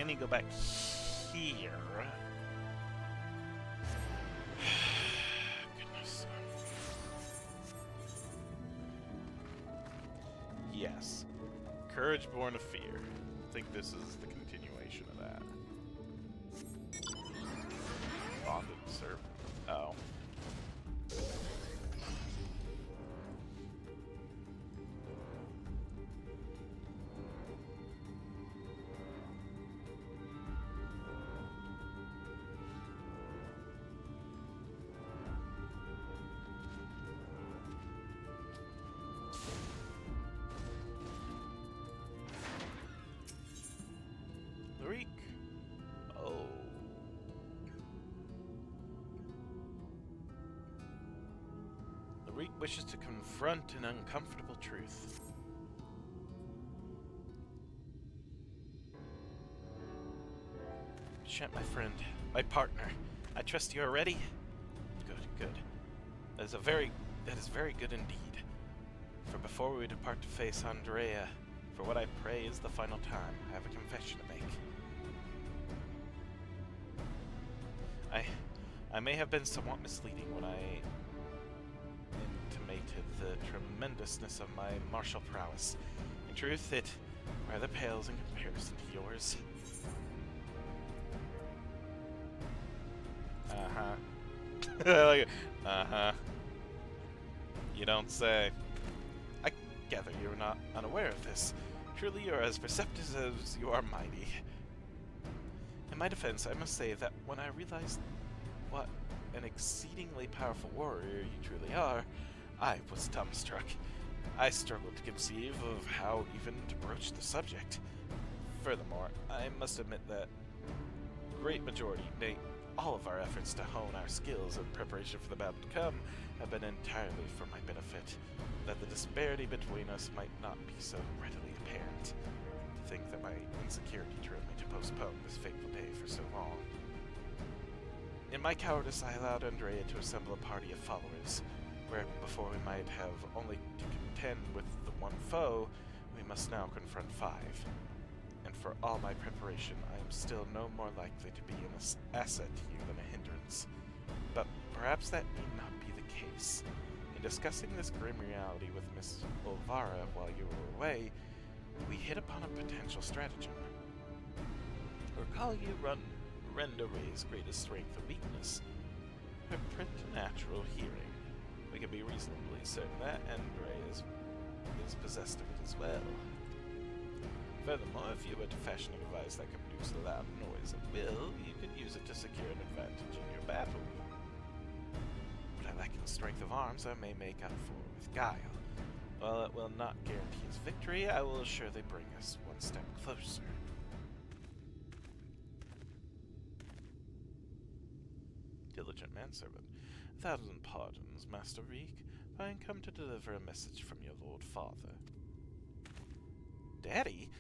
[SPEAKER 1] I need to go back here. Goodness. Yes. Courage born of fear. I think this is the continuation of that. Bonded servant. Oh. Reek. Oh. The Reek wishes to confront an uncomfortable truth. Shan't, my friend, my partner. I trust you are ready. Good, good. That is very good indeed. For before we depart to face Andrea, for what I pray is the final time, I have a confession to make. I may have been somewhat misleading when I intimated the tremendousness of my martial prowess. In truth, it rather pales in comparison to yours. Uh-huh. Uh-huh. You don't say. I gather you're not unaware of this. Truly, you're as perceptive as you are mighty. In my defense, I must say that when I realized what an exceedingly powerful warrior you truly are, I was dumbstruck. I struggled to conceive of how even to broach the subject. Furthermore, I must admit that great majority, nay, all of our efforts to hone our skills in preparation for the battle to come have been entirely for my benefit, that the disparity between us might not be so readily apparent. To think that my insecurity drove me to postpone this fateful day for so long. In my cowardice, I allowed Andrea to assemble a party of followers, where before we might have only to contend with the one foe, we must now confront 5. And for all my preparation, I am still no more likely to be an asset to you than a hindrance. But perhaps that need not be the case. In discussing this grim reality with Miss Olvara while you were away, we hit upon a potential stratagem. Recall you Rendere's greatest strength and weakness, her preternatural hearing. We can be reasonably certain that Andre is possessed of it as well. Furthermore, if you were to fashion a device that could produce a loud noise at will, you could use it to secure an advantage in your battle. What I lack in strength of arms, I may make up for with guile. While it will not guarantee his victory, I will assuredly bring us one step closer. Diligent manservant, 1,000 pardons, Master Reek. I am come to deliver a message from your Lord Father. Daddy?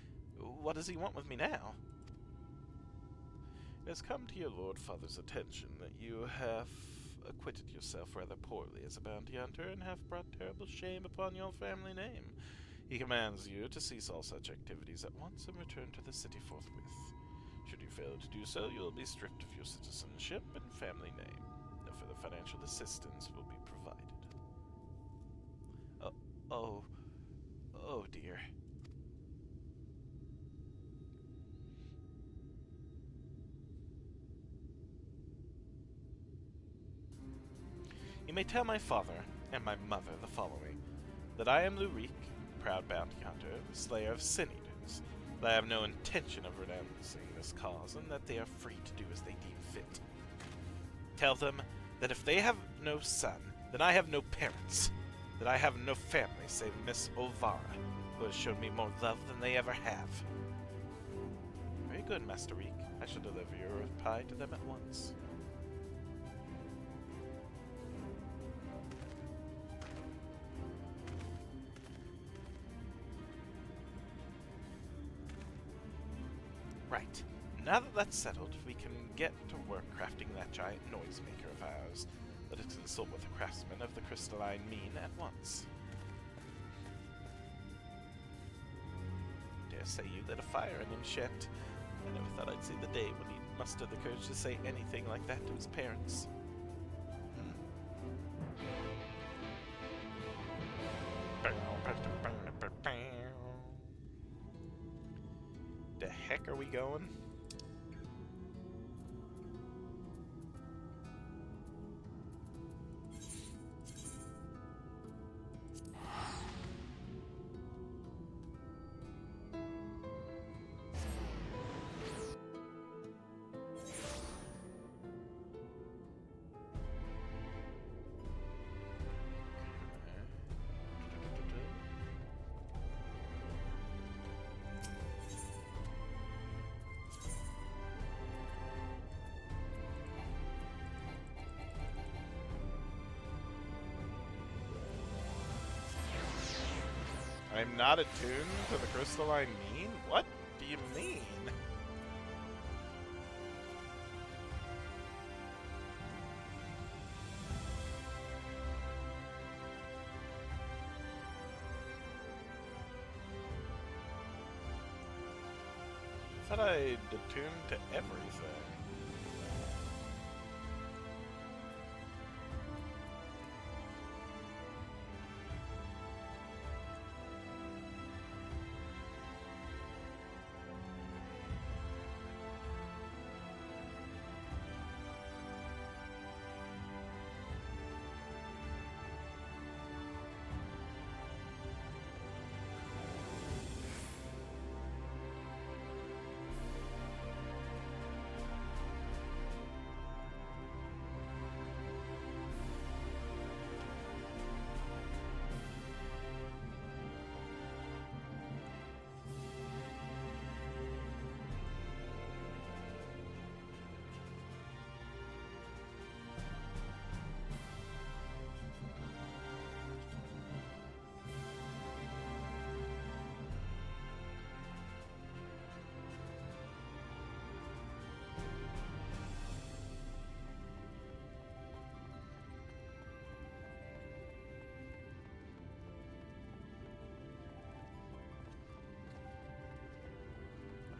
[SPEAKER 1] What does he want with me now? It has come to your Lord Father's attention that you have acquitted yourself rather poorly as a bounty hunter and have brought terrible shame upon your family name. He commands you to cease all such activities at once and return to the city forthwith. Should you fail to do so, you will be stripped of your citizenship and family name. No further financial assistance will be provided. Oh dear. You may tell my father and my mother the following, that I am Lurik, proud bounty hunter, slayer of sin eaters, that I have no intention of renouncing this cause, and that they are free to do as they deem fit. Tell them that if they have no son, then I have no parents, that I have no family save Miss Olvara, who has shown me more love than they ever have. Very good, Master Reek. I shall deliver your reply to them at once. Right. Now that that's settled, we can get to work crafting that giant noisemaker of ours. Let us consult with the craftsman of the crystalline mean at once. Dare say you lit a fire in enchant I never thought I'd see the day when he mustered the courage to say anything like that to his parents. The heck are we going? I'm not attuned to the crystalline mean? What do you mean? I thought I'd attuned to everything.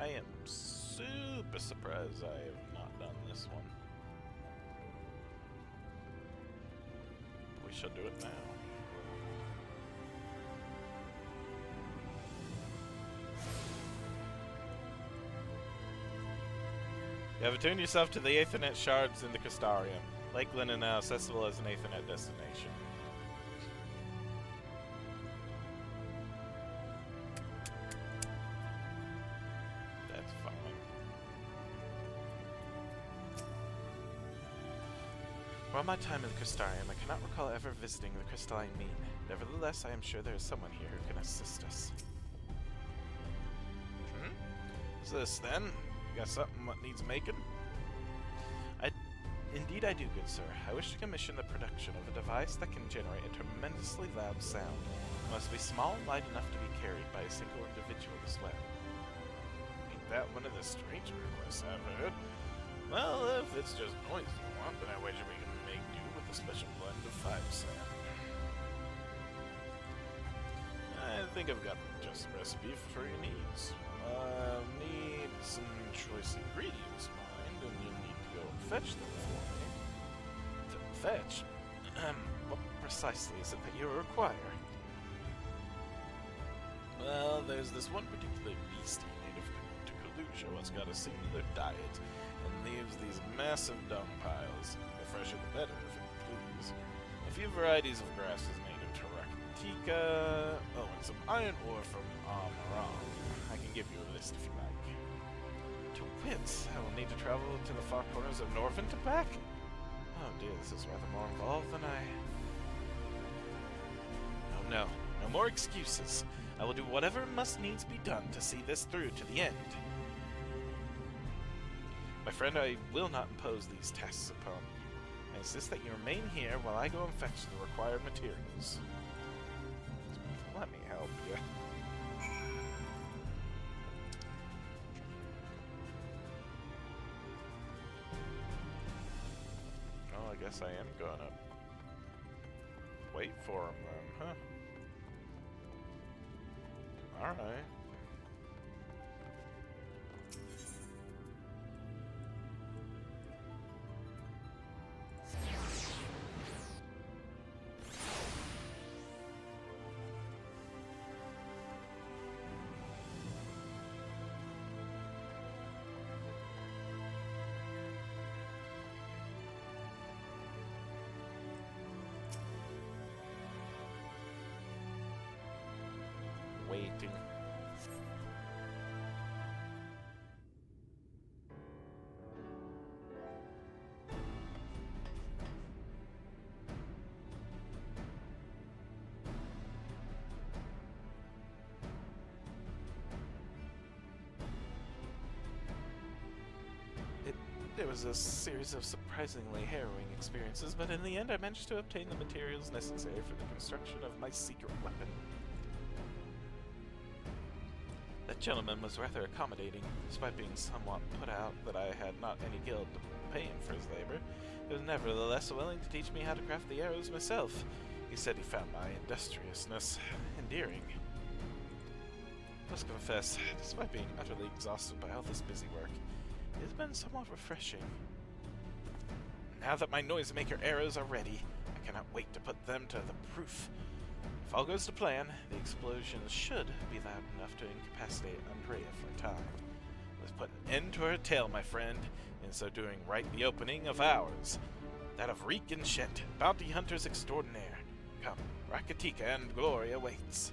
[SPEAKER 1] I am super surprised I have not done this one. We shall do it now. You have attuned yourself to the Aethernet shards in the Crystarium. Lakeland is now accessible as an Aethernet destination. For all my time in the Crystarium, I cannot recall ever visiting the Crystalline Mean. Nevertheless, I am sure there is someone here who can assist us. What's this, then? You got something that needs making? Indeed I do, good sir. I wish to commission the production of a device that can generate a tremendously loud sound. It must be small and light enough to be carried by a single individual as well. Ain't that one of the stranger requests I've heard? Well, if it's just noise you want, then I wager we can make do with a special blend of 5 sand. I think I've got just the recipe for your needs. I'll need some choice ingredients, mind, and you'll need to go and fetch them for me. Fetch? What precisely is it that you require? Well, there's this one particular beastie native to Kalusha what's got a singular diet, and leaves these massive dung piles. The fresher the better, if it please. A few varieties of grasses native to Rakatika. Oh, and some iron ore from Amaram. I can give you a list if you like. To wit, I will need to travel to the far corners of Norvin to pack? Oh dear, this is rather more involved than I... Oh no, no more excuses. I will do whatever must needs be done to see this through to the end. My friend, I will not impose these tasks upon you. I insist that you remain here while I go and fetch the required materials. Let me help you. Well, I guess I am gonna wait for him then, huh? Alright.
[SPEAKER 2] waiting. It was a series of surprisingly harrowing experiences, but in the end I managed to obtain the materials necessary for the construction of my secret weapon. That gentleman was rather accommodating, despite being somewhat put out that I had not any guild to pay him for his labor. He was nevertheless willing to teach me how to craft the arrows myself. He said he found my industriousness endearing. I must confess, despite being utterly exhausted by all this busy work, it has been somewhat refreshing. Now that my noisemaker arrows are ready, I cannot wait to put them to the proof. If all goes to plan, the explosions should be loud enough to incapacitate Andrea for a time. Let's put an end to her tale, my friend, in so doing right the opening of ours. That of Reek and Shent, bounty hunters extraordinaire. Come, Rakatika and glory awaits.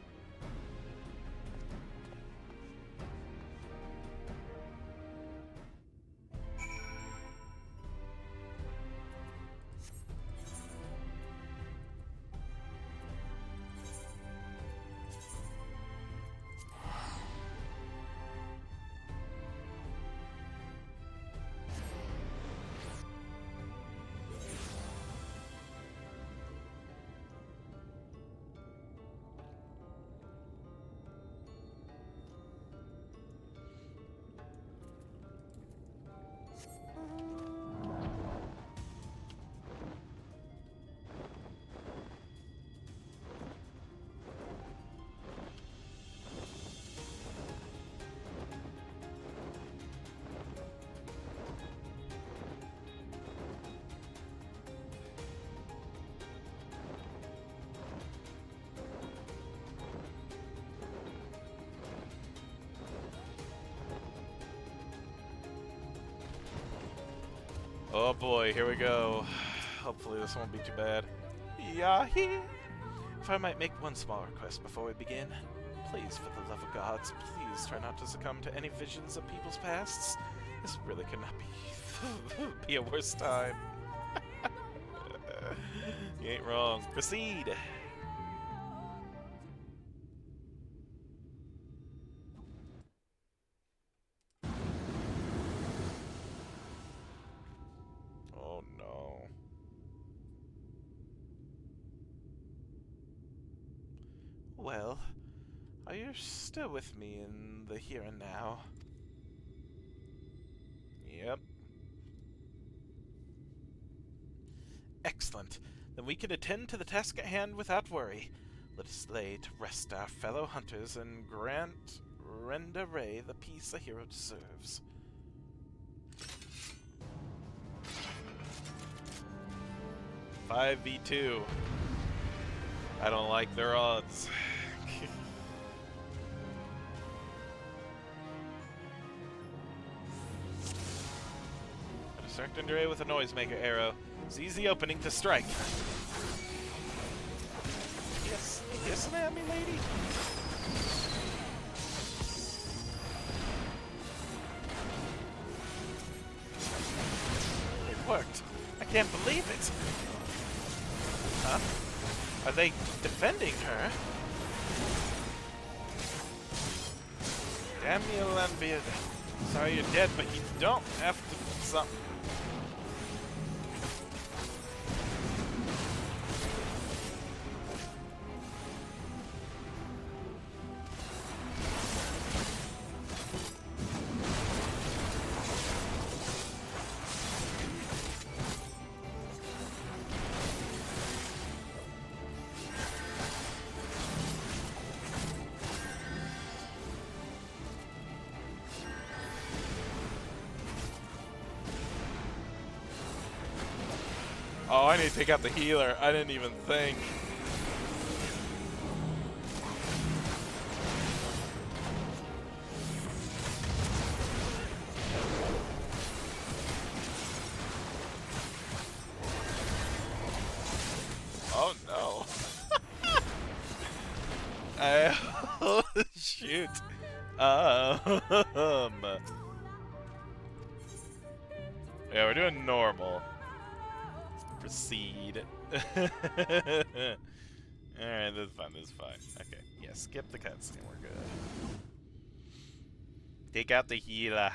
[SPEAKER 2] Oh boy, here we go. Hopefully this won't be too bad. Yahi! If I might make one small request before we begin, please, for the love of gods, please try not to succumb to any visions of people's pasts. This really could not be a worse time. You ain't wrong. Proceed! Well, are you still with me in the here and now? Yep. Excellent. Then we can attend to the task at hand without worry. Let us lay to rest our fellow hunters and grant Renda Ray the peace a hero deserves. "5v2. I don't like their odds. Distract Andrea with a noisemaker arrow. Seize the opening to strike. Yes, yes, ma'am, me lady. It worked. I can't believe it. Huh? Are they defending her? Damn you, Lambeard. Sorry you're dead, but you don't have to do something. Oh, I need to take out the healer. I didn't even think. Oh no.
[SPEAKER 1] Shoot. Yeah, we're doing normal. Proceed. Alright, that's fine, that's fine. Okay, yeah, skip the cutscene, we're good. Take out the healer.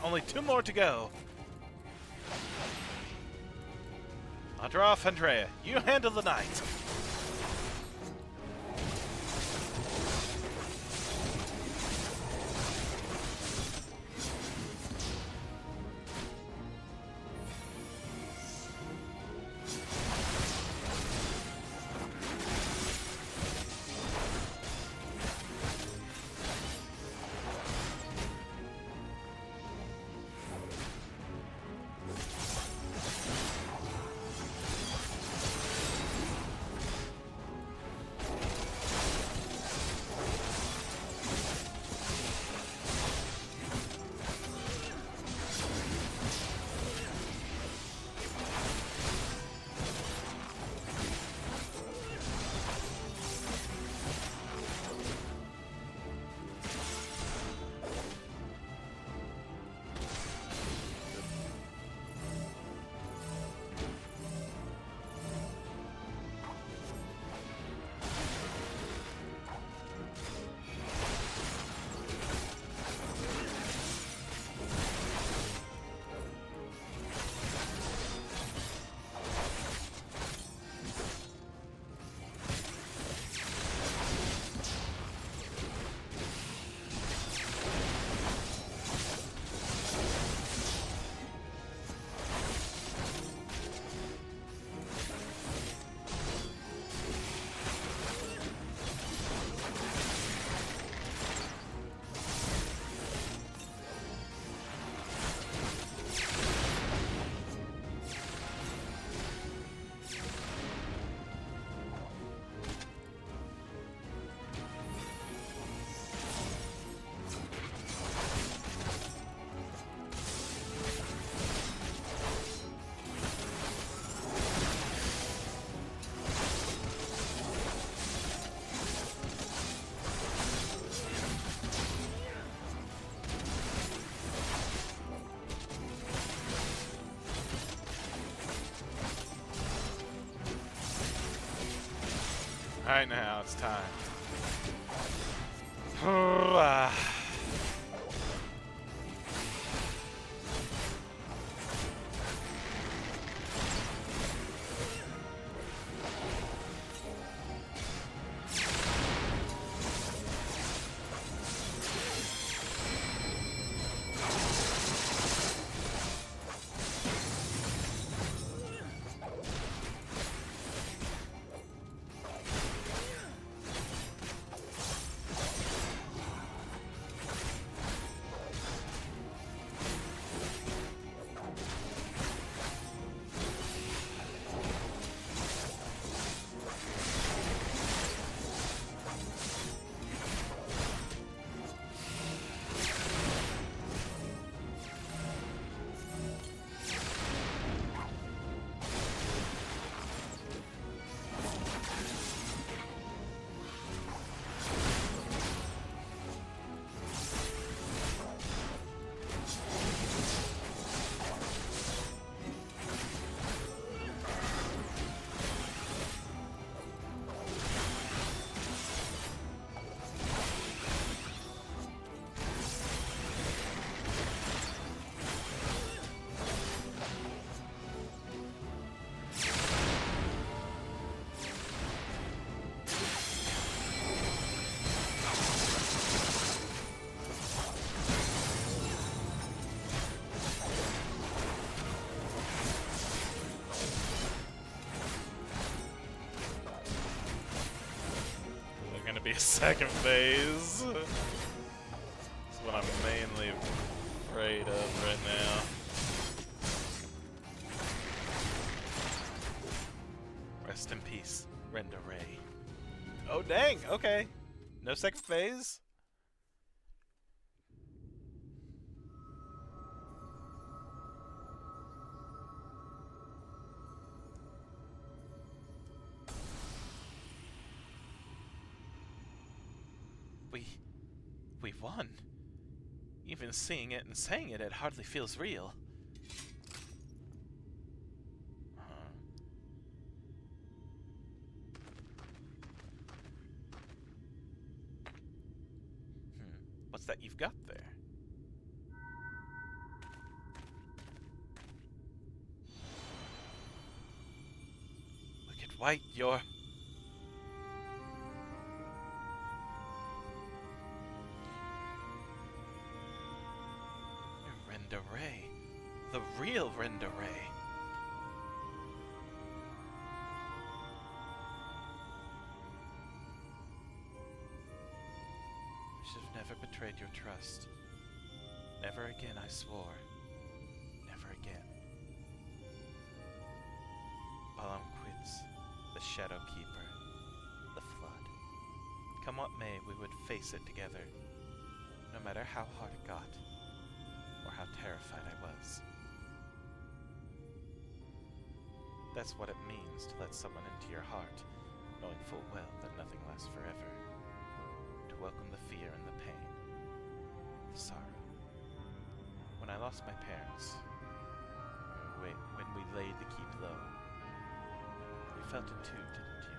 [SPEAKER 1] Only 2 more to go. Andra, Andrea, you handle the night.
[SPEAKER 2] Alright, now it's time. Be a second phase. That's what I'm mainly afraid of right now. Rest in peace, Renda Ray. Oh dang, okay. No second phase? We won. Even seeing it and saying it, it hardly feels real. What's that you've got there? Wicked White, you're... Renda Ray. The real Renda Ray. I should have never betrayed your trust. Never again, I swore. Never again. Balam quits, the Shadow Keeper, the Flood. Come what may, we would face it together, no matter how hard it got. Or how terrified I was. That's what it means to let someone into your heart, knowing full well that nothing lasts forever. To welcome the fear and the pain, the sorrow. When I lost my parents, when we laid the keep low, you felt it too, didn't you?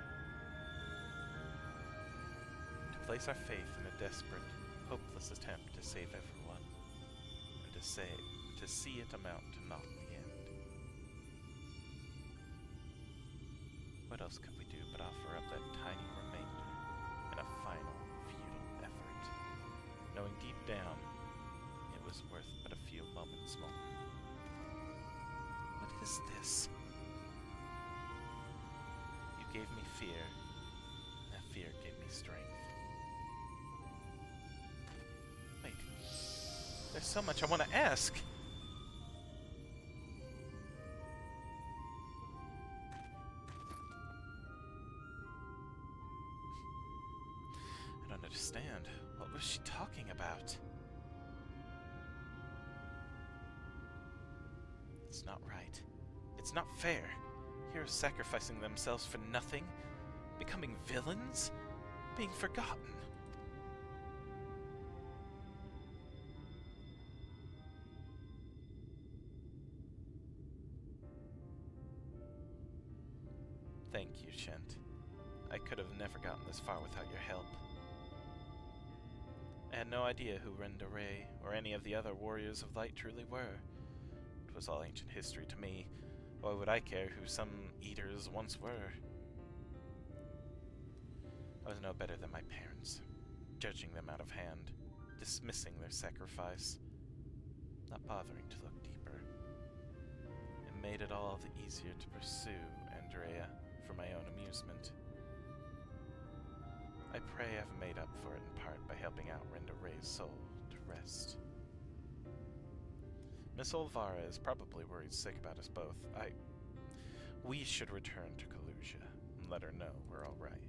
[SPEAKER 2] To place our faith in a desperate, hopeless attempt to save everyone. To see it amount to naught in the end. What else could we do but offer up that tiny remainder in a final, futile effort, knowing deep down it was worth but a few moments more? What is this? You gave me fear, and that fear gave me strength. There's so much I want to ask. I don't understand. What was she talking about? It's not right. It's not fair. Heroes sacrificing themselves for nothing, becoming villains, being forgotten. Thank you, Shent.
[SPEAKER 1] I could have never gotten this far without your help. I had no idea who Renda Ray or any of the other warriors of light truly were. It was all ancient history to me. Why would I care who some eaters once were? I was no better than my parents, judging them out of hand, dismissing their sacrifice, not bothering to look deeper. It made it all the easier to pursue Andrea for my own amusement. I pray I've made up for it in part by helping out Renda Ray's soul to rest. Miss Olvara is probably worried sick about us both. We should return to Kalusia and let her know we're alright.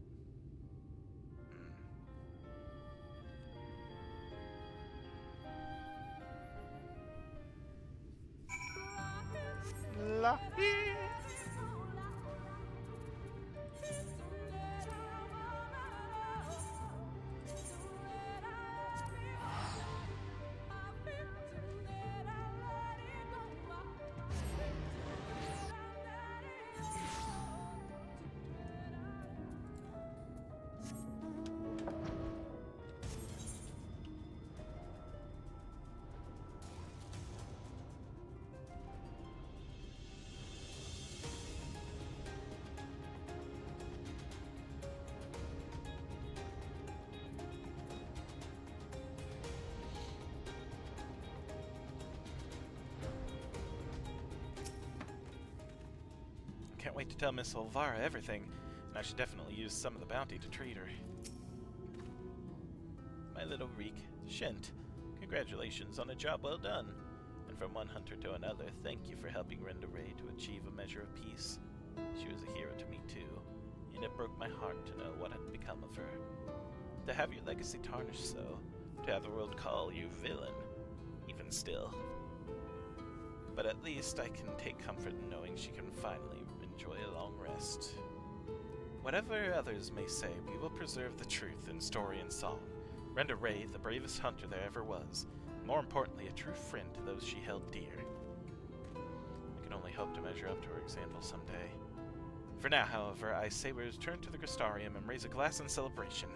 [SPEAKER 1] Can't wait to tell Miss Olvara everything, and I should definitely use some of the bounty to treat her. My little Reek, Shent, congratulations on a job well done. And from one hunter to another, thank you for helping Renda Ray to achieve a measure of peace. She was a hero to me too, and it broke my heart to know what had become of her. To have your legacy tarnished so, to have the world call you villain, even still. But at least I can take comfort in knowing she can finally enjoy a long rest. Whatever others may say, we will preserve the truth in story and song. Renda Ray, the bravest hunter there ever was, and more importantly, a true friend to those she held dear. I can only hope to measure up to her example someday. For now, however, I say we return to the Crystarium and raise a glass in celebration.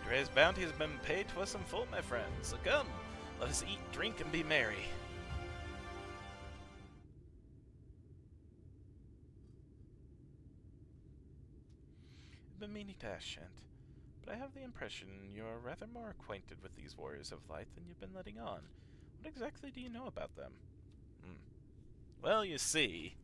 [SPEAKER 1] Dre's bounty has been paid to us in full, my friends. So come, let us eat, drink, and be merry. I've been meaning to ask, Shent, but I have the impression you're rather more acquainted with these warriors of light than you've been letting on. What exactly do you know about them? Well, you see...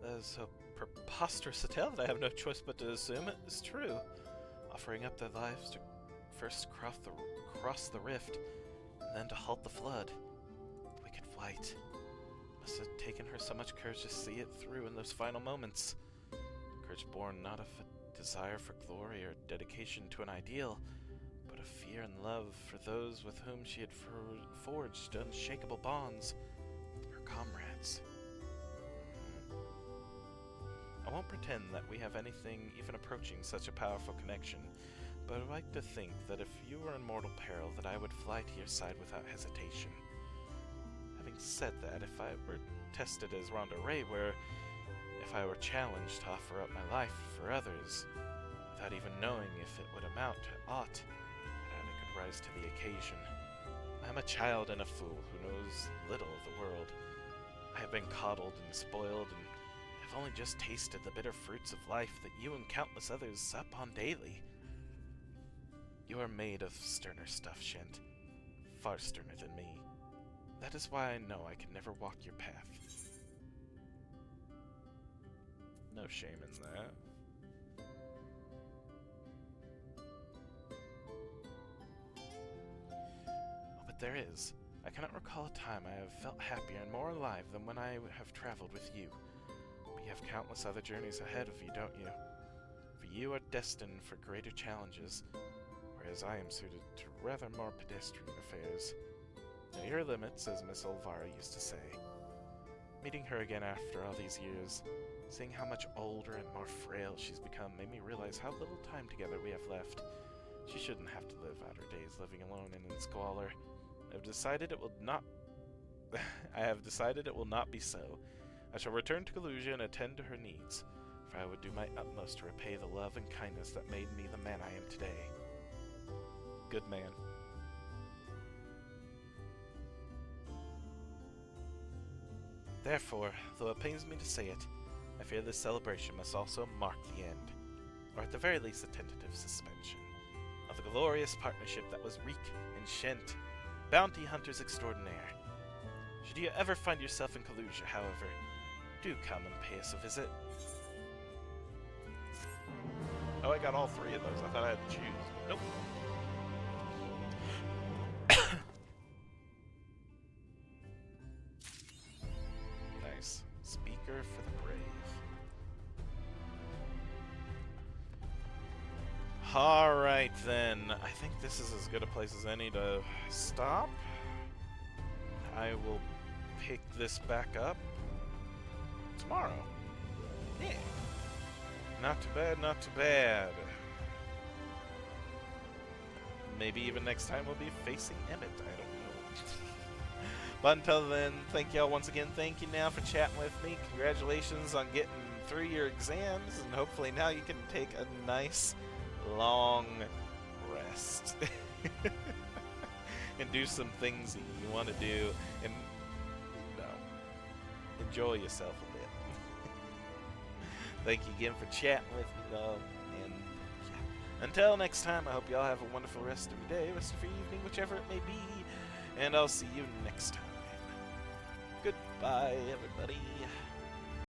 [SPEAKER 1] That is so preposterous a tale that I have no choice but to assume it is true. Offering up their lives to first cross the rift, and then to halt the flood. The wicked flight. Must have taken her so much courage to see it through in those final moments. Courage born not of a desire for glory or dedication to an ideal, but of fear and love for those with whom she had forged unshakable bonds. Her comrades. I won't pretend that we have anything even approaching such a powerful connection, but I'd like to think that if you were in mortal peril, that I would fly to your side without hesitation. Having said that, if I were tested as Renda Ray were,
[SPEAKER 2] if I were challenged to offer up my life for others, without even knowing if it would amount to aught, that I could rise to the occasion. I am a child and a fool who knows little of the world. I have been coddled and spoiled, and have only just tasted the bitter fruits of life that you and countless others sup on daily. You are made of sterner stuff, Shent, far sterner than me. That is why I know I can never walk your path. No shame in that. Oh, but there is. I cannot recall a time I have felt happier and more alive than when I have traveled with you. But you have countless other journeys ahead of you, don't you? For you are destined for greater challenges, whereas I am suited to rather more pedestrian affairs. Know your limits, as Miss Olvara used to say. Meeting her again after all these years, seeing how much older and more frail she's become, made me realize how little time together we have left. She shouldn't have to live out her days living alone and in squalor. I have decided it will not be so. I shall return to Kalusia and attend to her needs, for I would do my utmost to repay the love and kindness that made me the man I am today. Good man. Therefore, though it pains me to say it, I fear this celebration must also mark the end, or at the very least a tentative suspension, of the glorious partnership that was Reek and Shent, bounty hunters extraordinaire. Should you ever find yourself in Kalusia, however, do come and pay us a visit. Oh, I got all three of those. I thought I had to choose. Nope. Nice. Speaker for the brave. Alright then. I think this is as good a place as any to stop. I will pick this back up tomorrow. Yeah. Not too bad, not too bad. Maybe even next time we'll be facing Emmett, I don't know. But until then, thank y'all once again. Thank you now for chatting with me. Congratulations on getting through your exams, and hopefully now you can take a nice, long rest. And do some things that you want to do, and, you know, enjoy yourself a bit. Thank you again for chatting with me, though, and yeah. Until next time, I hope y'all have a wonderful rest of your day, rest of your evening, whichever it may be, and I'll see you next time. Goodbye, everybody.